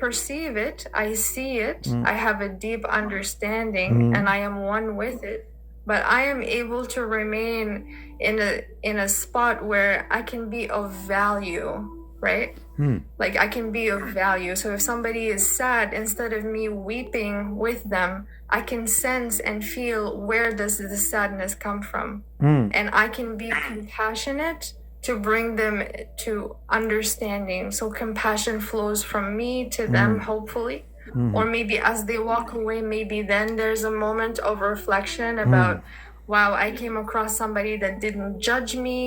perceive it, I see it, I have a deep understanding, and I am one with it. But I am able to remain in a spot where I can be of value, right? Like I can be of value. So if somebody is sad, instead of me weeping with them, I can sense and feel where does the sadness come from. And I can be compassionate to bring them to understanding. So compassion flows from me to them, hopefully. Or maybe as they walk away, maybe then there's a moment of reflection about, wow, I came across somebody that didn't judge me,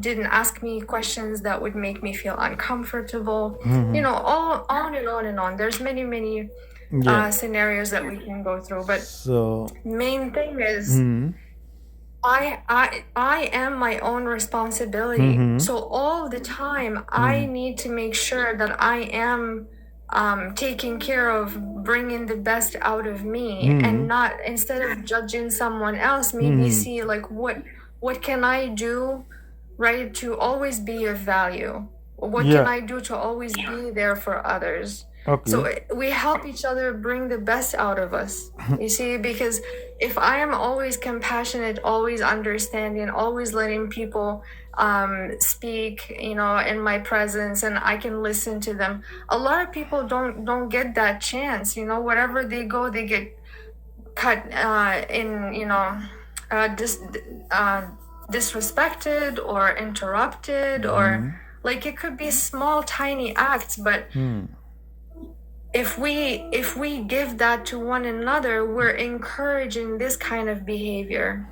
didn't ask me questions that would make me feel uncomfortable. You know, all on and on and on. There's many scenarios that we can go through. But So main thing is I am my own responsibility. So all the time I need to make sure that I am taking care of bringing the best out of me, and not, instead of judging someone else, maybe see like what can I do, right, to always be of value. What can I do to always be there for others? So we help each other bring the best out of us, you see, because if I am always compassionate, always understanding, always letting people speak, you know, in my presence, and I can listen to them, a lot of people don't get that chance, you know. Wherever they go, they get cut in, you know, disrespected or interrupted, or like it could be small tiny acts, but if we give that to one another, we're encouraging this kind of behavior.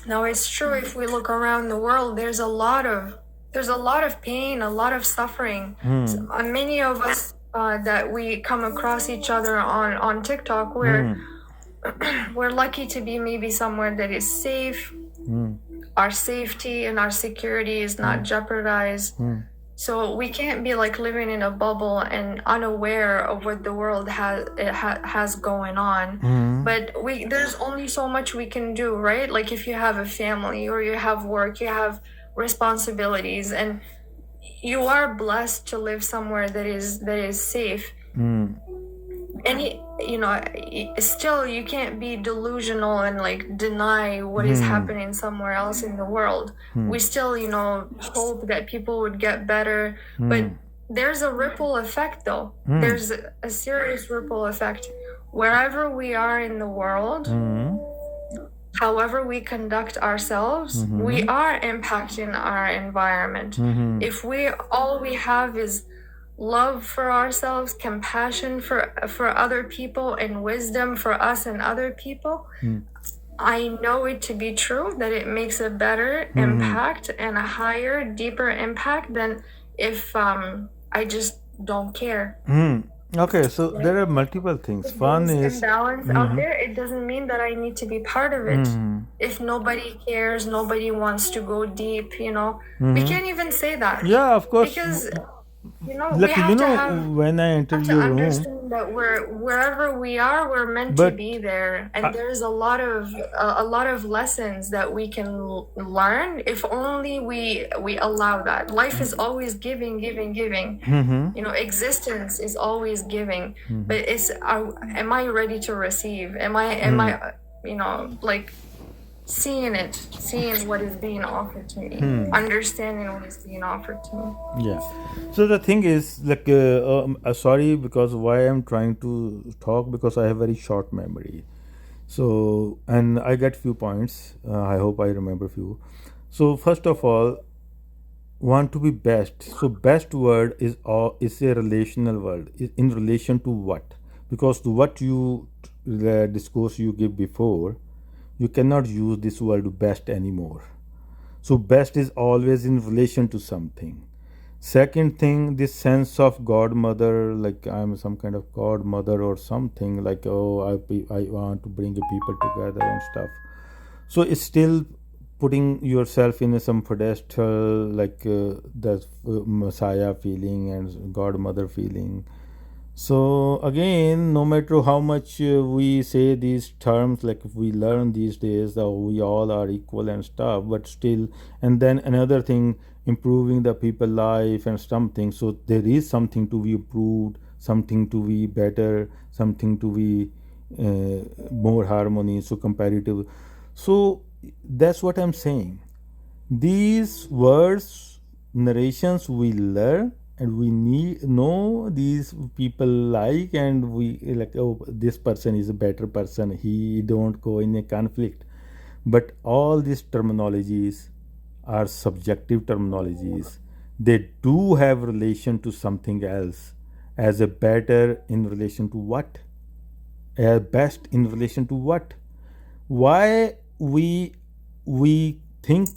Now it's true, if we look around the world, there's a lot of pain, a lot of suffering. So, many of us that we come across each other on TikTok, we're lucky to be maybe somewhere that is safe. Our safety and our security is not jeopardized. So we can't be like living in a bubble and unaware of what the world has going on. But there's only so much we can do, right? Like if you have a family or you have work, you have responsibilities, and you are blessed to live somewhere that is safe. And you know, still you can't be delusional and like deny what is happening somewhere else in the world. We still, you know, hope that people would get better, but there's a ripple effect though. There's a serious ripple effect wherever we are in the world. However we conduct ourselves, we are impacting our environment. If all we have is love for ourselves, compassion for other people, and wisdom for us and other people, I know it to be true that it makes a better impact and a higher, deeper impact than if I just don't care. Okay, so there are multiple things. One There's is imbalance out there. It doesn't mean that I need to be part of it. If nobody cares, nobody wants to go deep, you know, we can't even say that. yeah, of course. Because you know, Like we have to when I enter have to your room, understand that wherever we are, we're meant to But be there, and there's a lot of lessons that we can learn if only we allow that. Life is always giving. You know, existence is always giving, but it's am I ready to receive? Am I you know, like seeing what is being offered to me, understanding what is being offered to me. yeah. So the thing is, like, sorry, because why I'm trying to talk, because I have very short memory. So, and I get few points. I hope I remember few. So first of all, want to be best. So best word is a relational word. In relation to what? Because to what you the discourse you give before, you cannot use this word best anymore. So best is always in relation to something. Second thing, this sense of godmother, like I'm some kind of godmother or something, like oh I want to bring the people together and stuff. So it's still putting yourself in some pedestal, like the messiah feeling and godmother feeling. So again, no matter how much we say these terms, like we learn these days that we all are equal and stuff, but still, and then another thing, improving the people life and something. So there is something to be improved, something to be better, something to be more harmony. So comparative. So that's what I'm saying. These words, narrations we learn and we need know these people like, and we like, oh, this person is a better person, he don't go in a conflict. But all these terminologies are subjective terminologies. They do have relation to something else. As a better in relation to what? A best in relation to what? Why we think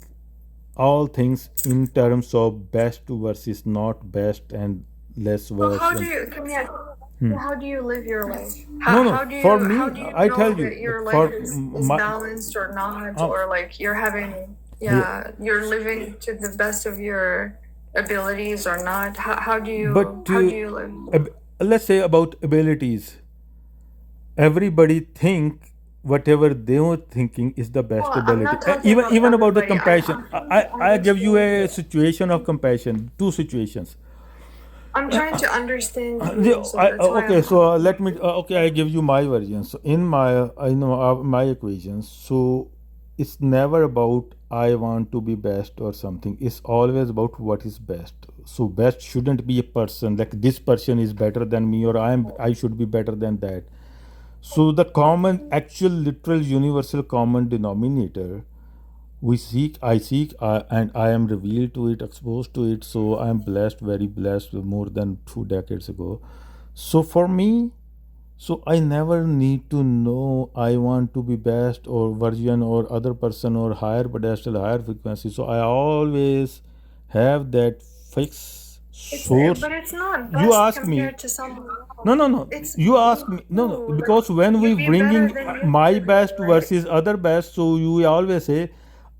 all things in terms of best versus not best and less So worse how do and you come here? How do you live your life? no How, no how do for you me how do you I know tell you that your like for life is my balanced or not, um, or like you're having yeah, you're living to the best of your abilities or not? How do but you live? let's say about abilities, everybody think whatever they were thinking is the best Well, I'm ability. not talking Even about about the everybody. compassion, I'm trying to I give you understand a you. situation of compassion, two situations. I'm trying to understand you, so that's why Okay, I'm so asking. let me. Okay, I give you my version. So in my, I know my equations. So it's never about I want to be best or something. It's always about what is best. So best shouldn't be a person. Like this person is better than me, or I should be better than that. So the common, actual, literal, universal common denominator we seek, I seek, and I am revealed to it, exposed to it. So I am blessed, very blessed, more than 2 decades ago. So for me, so I never need to know I want to be best or version or other person or higher pedestal, higher frequency. So I always have that fixed source. But it's not You best ask me, compared to someone else. no, no, no. It's You ask me, no, no, you. because when we You be better bringing than my yesterday, best right? versus other best, so you always say,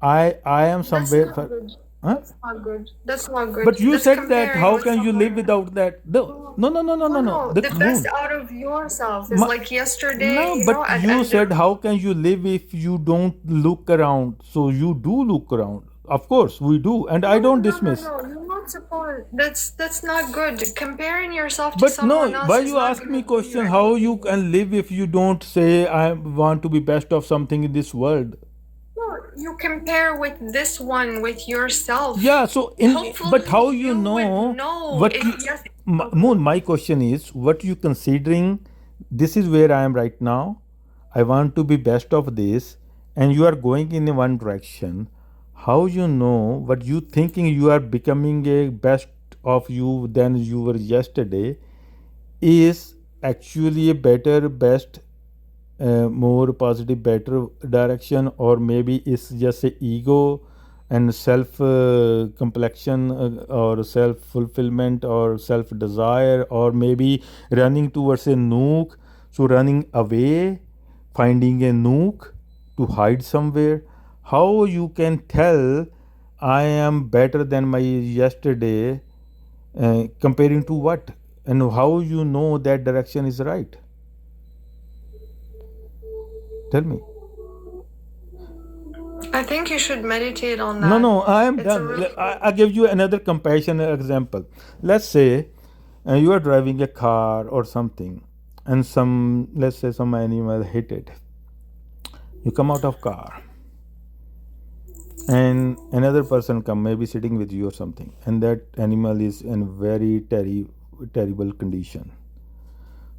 I am That's somewhere. not good. Huh? That's not good. That's not good. But you That's said that comparing how with can you live someone. without that? No, no, no, no, no, No, no, no. no. The The best moon. out of yourself is like yesterday, No, but at you end said of. how can you live if you don't look around? So you do look around. Of course, we do, and I No, don't no, no, dismiss. no. You're not supposed. That's not good. Comparing yourself to But no, someone else why is you not ask gonna me do you question how you anything. can live if you don't say I want to be best of something in this world? No, you compare with this one with yourself. Yeah, so in but Hopefully, how you you would know know what if you yes. Moon, Okay. my question is what you considering this is where I am right now. I want to be best of this and you are going in one direction. How you know what you thinking you are becoming a best of you than you were yesterday is actually a better best more positive better direction, or maybe it's just a ego and self complexion or self fulfillment or self desire, or maybe running towards a nook, so running away, finding a nook to hide somewhere. How you can tell I am better than my yesterday, comparing to what, and how you know that direction is right? Tell me. I think you should meditate on No, that. no, I am It's a done. really I give you another compassion example. Let's say you are driving a car or something, and let's say, some animal hit it. You come out of car, and another person come, maybe sitting with you or something, and that animal is in very terrible condition.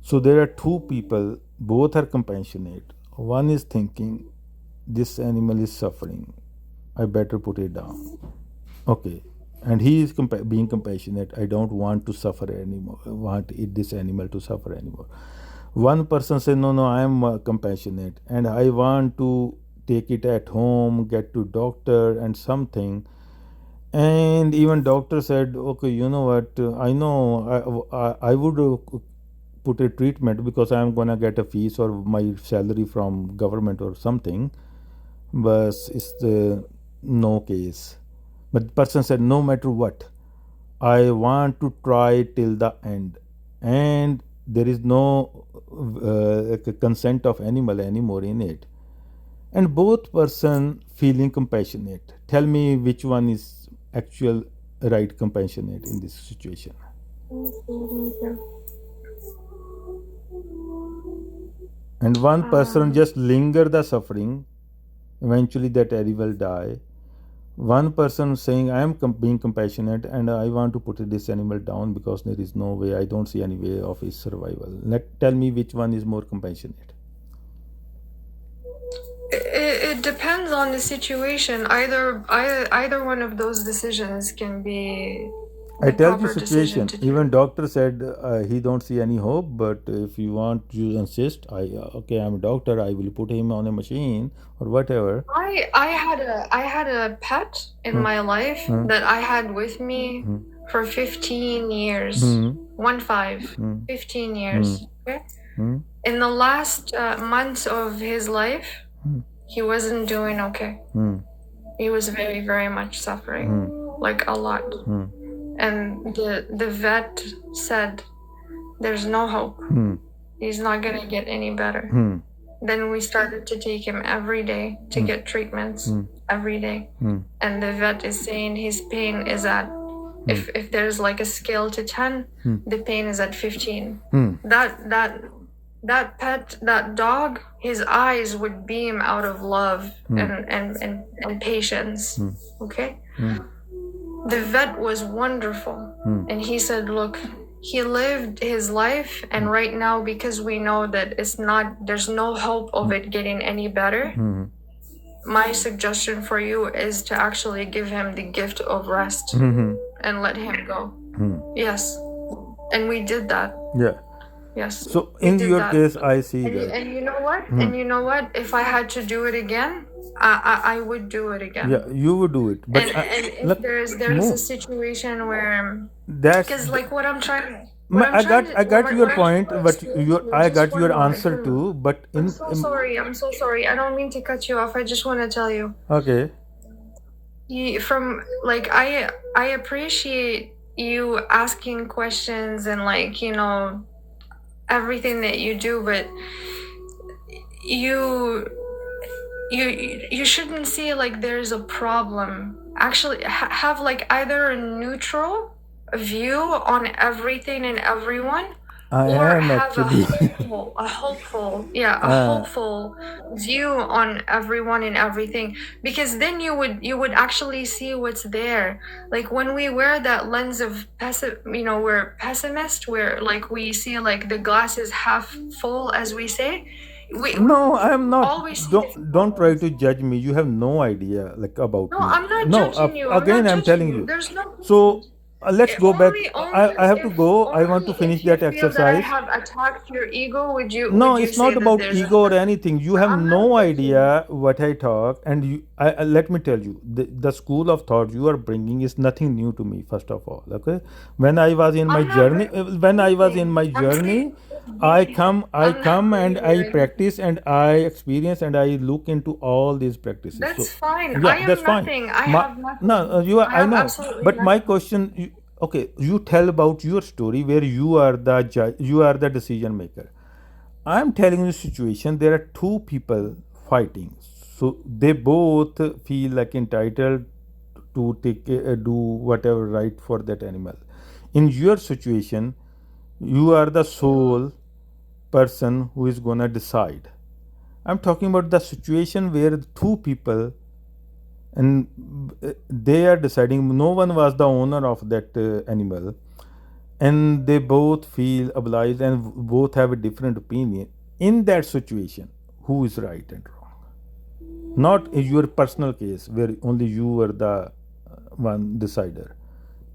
So there are two people, both are compassionate. One is thinking, this animal is suffering. I better put it down. Okay. And he is being compassionate. I don't want to suffer anymore. I want this animal to suffer anymore. One person says, no, no, I am compassionate and I want to take it at home, get to doctor and something. And even doctor said, okay, you know what, I know I would put a treatment because I'm gonna get a fees or my salary from government or something, but it's the no case. But the person said, no matter what, I want to try till the end, and there is no consent of animal anymore in it, and both person feeling compassionate. Tell me which one is actual right compassionate in this situation. And one person just linger the suffering, eventually that animal will die. One person saying, I am being compassionate and I want to put this animal down because there is no way, I don't see any way of his survival. Tell me which one is more compassionate. It depends on the situation. Either one of those decisions can be I the tell you proper decision situation. to do. Even doctor said he don't see any hope. But if you want, you insist. Okay, I'm a doctor. I will put him on a machine or whatever. I had a pet in my life that I had with me for 15 years. 15 years. Okay? In the last months of his life, he wasn't doing okay. He was very, very much suffering, like a lot. And the vet said, there's no hope. He's not going to get any better. Then we started to take him every day to get treatments every day. And the vet is saying his pain is at, if there's like a scale to 10, the pain is at 15. That pet, that dog, his eyes would beam out of love and patience. Okay? The vet was wonderful. And he said, look, he lived his life, and right now, because we know that there's no hope of it getting any better, my suggestion for you is to actually give him the gift of rest and let him go. Yes. And we did that. Yeah. Yes. So in your case, I see that. And you know what? And you know what? If I had to do it again, I would do it again. Yeah, you would do it. But and if there's a situation where, that's because like what I'm trying. I got your point, but I got your answer too. But I'm so sorry. I don't mean to cut you off. I just want to tell you. Okay. From like I appreciate you asking questions and like everything that you do, but you shouldn't see like there's a problem. Actually, have like either a neutral view on everything and everyone, or have a hopeful view on everyone and everything, because then you would actually see what's there. Like when we wear that lens of we're pessimist, where like we see like the glass is half full, as we say. No, I am not. Don't try to judge me. You have no idea like about me. No, I'm not judging you. Again, I'm telling you. There's no. So let's go back. I have to go. I want to finish that exercise. That I have attacked your ego. Would you? No, would you it's not about ego or anything. You have no idea what I talk, and let me tell you, the school of thought you are bringing is nothing new to me. First of all, okay. When I was in my journey, I come and I practice and I experience and I look into all these practices. That's fine. Yeah, that's fine. I have nothing. No, I know. But my question, okay, you tell about your story where you are the judge, you are the decision maker. I'm telling you situation. There are two people fighting, so they both feel like entitled to do whatever right for that animal. In your situation, you are the sole person who is gonna decide. I'm talking about the situation where two people and they are deciding. No one was the owner of that animal, and they both feel obliged and both have a different opinion. In that situation, who is right and wrong? Not in your personal case where only you were the one decider.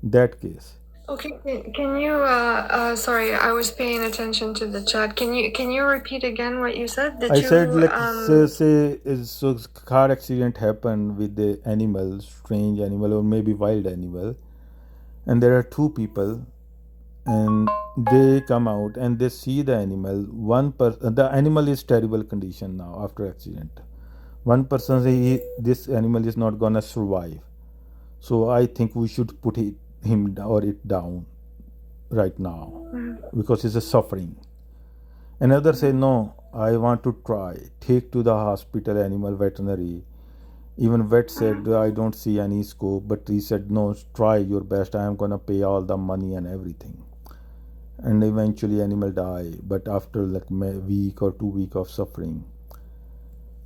That case. Okay, can you sorry, I was paying attention to the chat. Can you repeat again what you said? Did I said, you like, so car accident happened with the animal, strange animal, or maybe wild animal, and there are two people, and they come out and they see the animal. The animal is terrible condition now after accident. One person say this animal is not gonna survive, so I think we should put him or it down right now because it's a suffering. Another say, no, I want to try. Take to the hospital, animal veterinary. Even vet said, I don't see any scope, but he said, no, try your best. I am gonna pay all the money and everything. And eventually, animal die. But after like a week or 2 week of suffering.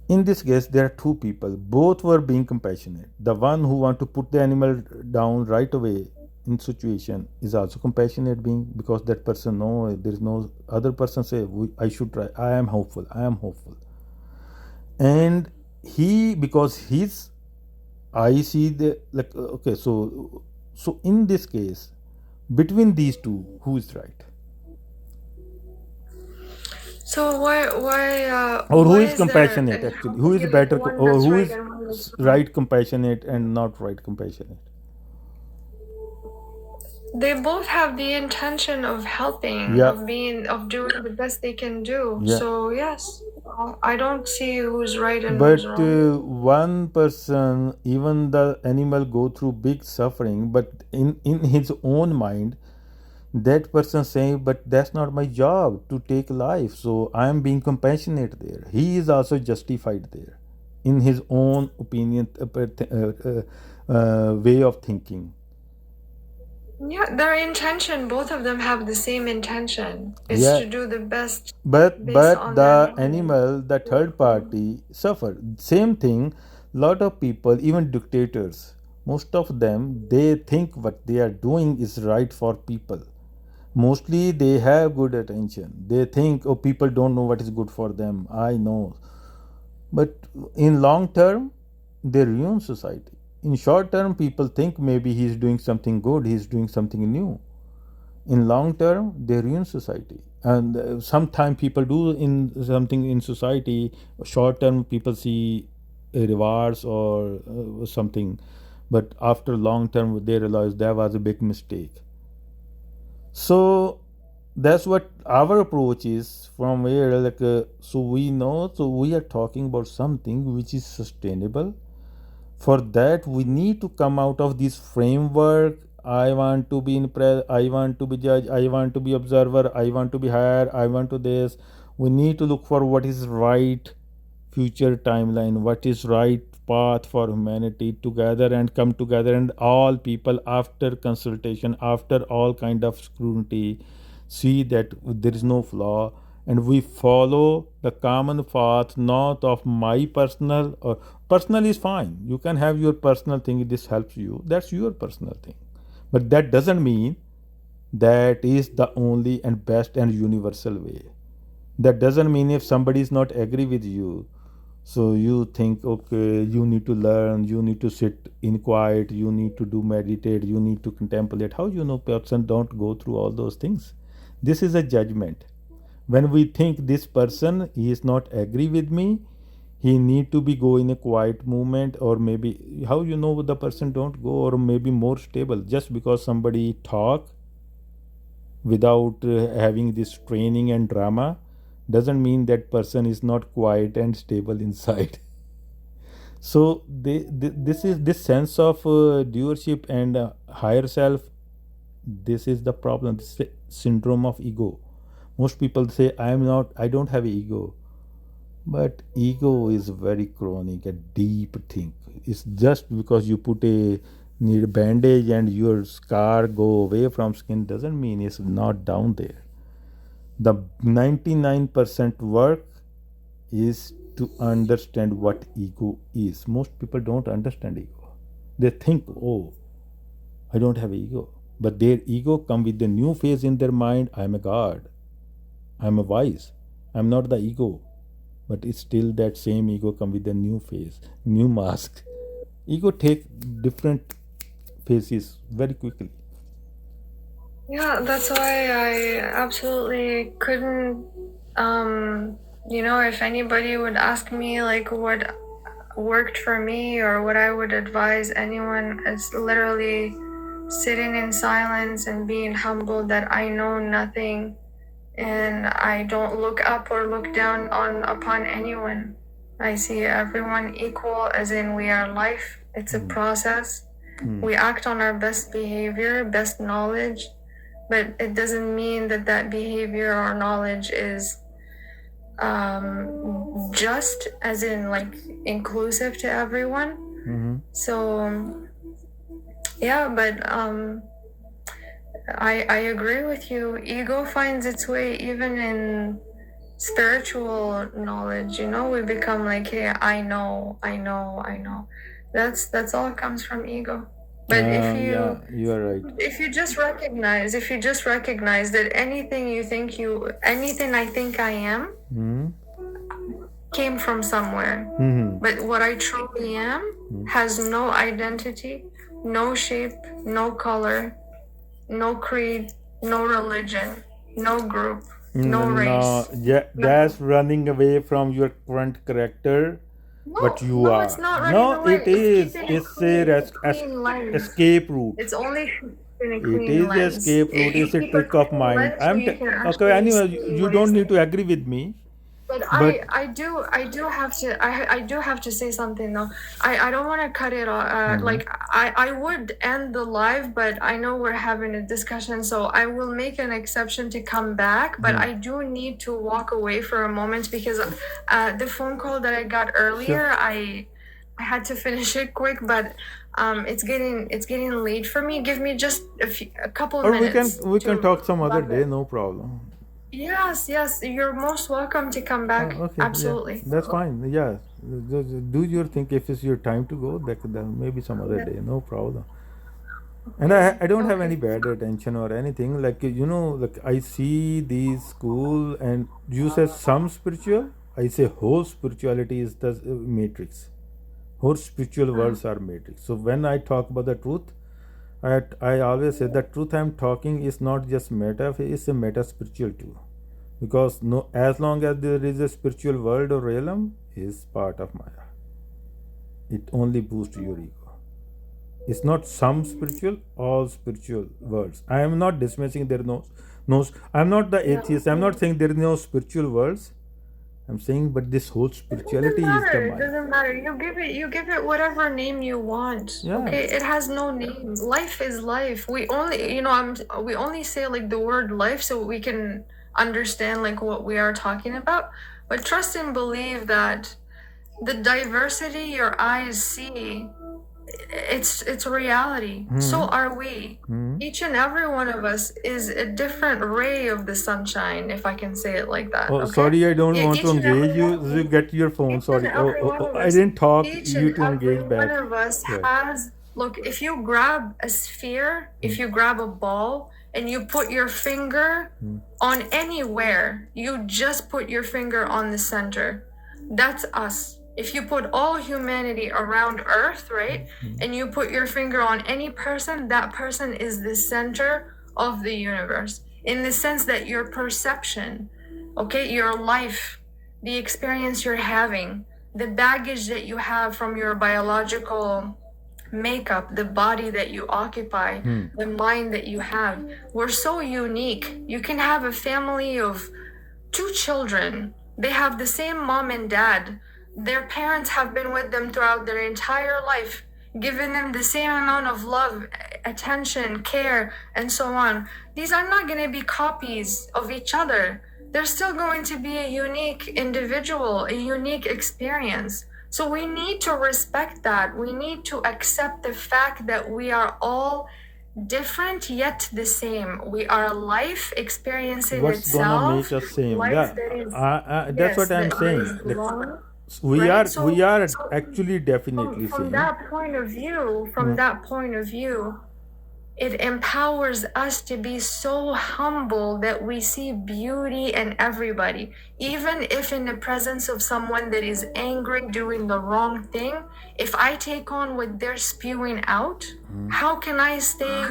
In this case, there are two people. Both were being compassionate. The one who want to put the animal down right away in situation is also compassionate being, because that person know there is no other person say, I should try. I am hopeful. I am hopeful. And he, because his, I see the like okay, so in this case, between these two, who is right? So Or who why is is there compassionate and actually? how Who can is you make better, one or that's who right is and one that's wrong? right compassionate and not right compassionate? They both have the intention of helping, Yeah, of doing the best they can do. yeah. So yes, I don't see who's right and who's But wrong. one person, even the animal go through big suffering, but in his own mind, that person saying, but that's not my job to take life, so I am being compassionate there. He is also justified there in his own opinion, way of thinking. Yeah, their intention, both of them have the same intention, is Yeah, to do the best based but on their the knowledge. animal, the third party, suffer. Same thing. Lot of people, even dictators, most of them, they think what they are doing is right for people. Mostly they have good attention. They think, oh, people don't know what is good for them. I know. But in long term, they ruin society. In short term, people think maybe he's doing something good, he's doing something new. In long term, they ruin society. And sometimes people do in something in society. Short term, people see rewards or something, but after long term, they realize that was a big mistake. So that's what our approach is, from where like so we know, so we are talking about something which is sustainable. For that we need to come out of this framework. I want to be I want to be judge, I want to be observer, I want to be higher, I want to this. We need to look for what is right future timeline, what is right path for humanity together, and come together, and all people, after consultation, after all kind of scrutiny, see that there is no flaw, and we follow the common path, not of my personal, or personal is fine, you can have your personal thing, this helps you, that's your personal thing, but that doesn't mean that is the only and best and universal way. That doesn't mean if somebody is not agree with you, so you think, okay, you need to learn, you need to sit in quiet, you need to do meditate, you need to contemplate. How you know person don't go through all those things? This is a judgment. When we think this person, he is not agree with me, he need to be go in a quiet movement, or maybe, how you know the person don't go, or maybe more stable, just because somebody talk without having this training and drama, doesn't mean that person is not quiet and stable inside. So this is this sense of doership and higher self. This is the problem. This is syndrome of ego. Most people say, I am not, I don't have ego, but ego is very chronic, a deep thing. It's just because you put a need bandage and your scar go away from skin doesn't mean it's not down there. The 99% work is to understand what ego is. Most people don't understand ego. They think, oh, I don't have ego. But their ego come with a new phase in their mind. I am a god. I am a wise. I am not the ego. But it's still that same ego come with a new face, new mask. Ego take different faces very quickly. Yeah, that's why I absolutely couldn't. If anybody would ask me like what worked for me or what I would advise anyone, it's literally sitting in silence and being humble that I know nothing and I don't look up or look down upon anyone. I see everyone equal, as in we are life. It's a process. We act on our best behavior, best knowledge, but it doesn't mean that behavior or knowledge is just, as in like inclusive to everyone. So yeah, but I agree with you. Ego finds its way even in spiritual knowledge. We become like, hey, I know. That's all comes from ego. But Yeah, you are right. if you just recognize that anything I think I am came from somewhere, but what I truly am has no identity, no shape, no color, no creed, no religion, no group, no race. No, yeah, that's running away from your current character. But you are. It's not running No, away. it is. Keeping It's a clean lens. escape route. It's only keeping a It clean is a lens. escape route. You It's a keep trick of clean mind. lens, so you can Okay. actually Anyway, see you what don't is need to agree with me. But But I do have to say something though. I don't want to cut it off. Like I would end the live, but I know we're having a discussion, so I will make an exception to come back. But I do need to walk away for a moment because the phone call that I got earlier, I had to finish it quick, but it's getting late for me. Give me just a couple of or minutes. we can to talk some other wrap day. it. No problem. Yes, you're most welcome to come back. Okay. Absolutely. Yeah, that's fine. Yeah, do your thing. If it's your time to go, then maybe some other day. No problem. And I don't have any bad attention or anything. Like like I see these school and you say some spiritual. I say whole spirituality is the matrix. Whole spiritual worlds are matrix. So when I talk about the truth, I always say the truth I'm talking is not just meta, it's a meta spiritual too. Because no, as long as there is a spiritual world or realm, is part of Maya. It only boosts your ego. It's not some spiritual, all spiritual worlds. I am not dismissing there no. I'm not the atheist. I'm not saying there is no spiritual worlds. I'm saying, but this whole spirituality is the It Maya. doesn't matter. You give it whatever name you want. Yeah. Okay, it has no name. Life is life. We only we only say like the word life so we can understand like what we are talking about. But trust and believe that the diversity your eyes see, it's reality. So are we. Each and every one of us is a different ray of the sunshine, if I can say it like that. Oh, Okay? sorry, I don't want Each to and every engage you. one of You us, get your phone. each Sorry. and every one of I us, didn't talk each you and to every engage back. one of us Yeah. has. Look, if you grab a sphere, if you grab a ball, and you put your finger on anywhere, you just put your finger on the center. That's us. If you put all humanity around Earth, right, and you put your finger on any person, that person is the center of the universe. In the sense that your perception, okay, your life, the experience you're having, the baggage that you have from your biological makeup, the body that you occupy, the mind that you have. We're so unique. You can have a family of 2 children. They have the same mom and dad. Their parents have been with them throughout their entire life, giving them the same amount of love, attention, care, and so on. These are not going to be copies of each other. They're still going to be a unique individual, a unique experience. So we need to respect that. We need to accept the fact that we are all different yet the same. We are life experiencing What's gonna make itself. us same? Life Yeah, that is, that's yes, what I'm that saying. is long. We Right? are So actually definitely from same. that point of view, it empowers us to be so humble that we see beauty in everybody. Even if in the presence of someone that is angry, doing the wrong thing, if I take on what they're spewing out, how can I stay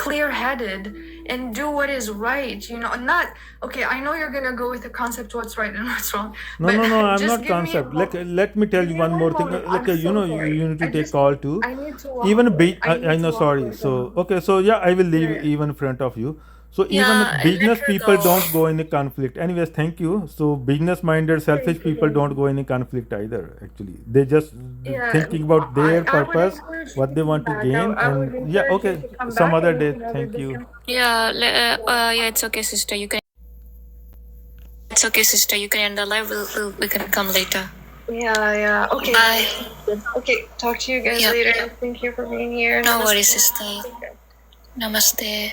clear-headed and do what is right, you know, not okay. I know you're gonna go with the concept what's right and what's wrong, No, but no, no. I'm just not give me a concept. Like, moment. let me tell Give you me one more one thing. moment. Like, I'm you so know, sorry. you need to I take just call too. I need to walk Even away. I know. Sorry. So okay. So yeah, I will leave Yeah. even in front of you. So even Yeah, let business her people go. don't go in a conflict. Anyways, thank you. So business-minded, selfish people don't go in a conflict either. Actually, they just Yeah, thinking about their I would purpose, encourage you what to they come want to back. gain, I would and yeah, encourage you okay, to come some back other and we day. can have a Thank you. different. Yeah, yeah, it's okay, sister. You can. It's okay, sister. You can end the live. We can come later. Yeah. Okay. Bye. Okay. Talk to you guys Yep. later. Thank you for being here. No Namaste. worries, sister. Namaste.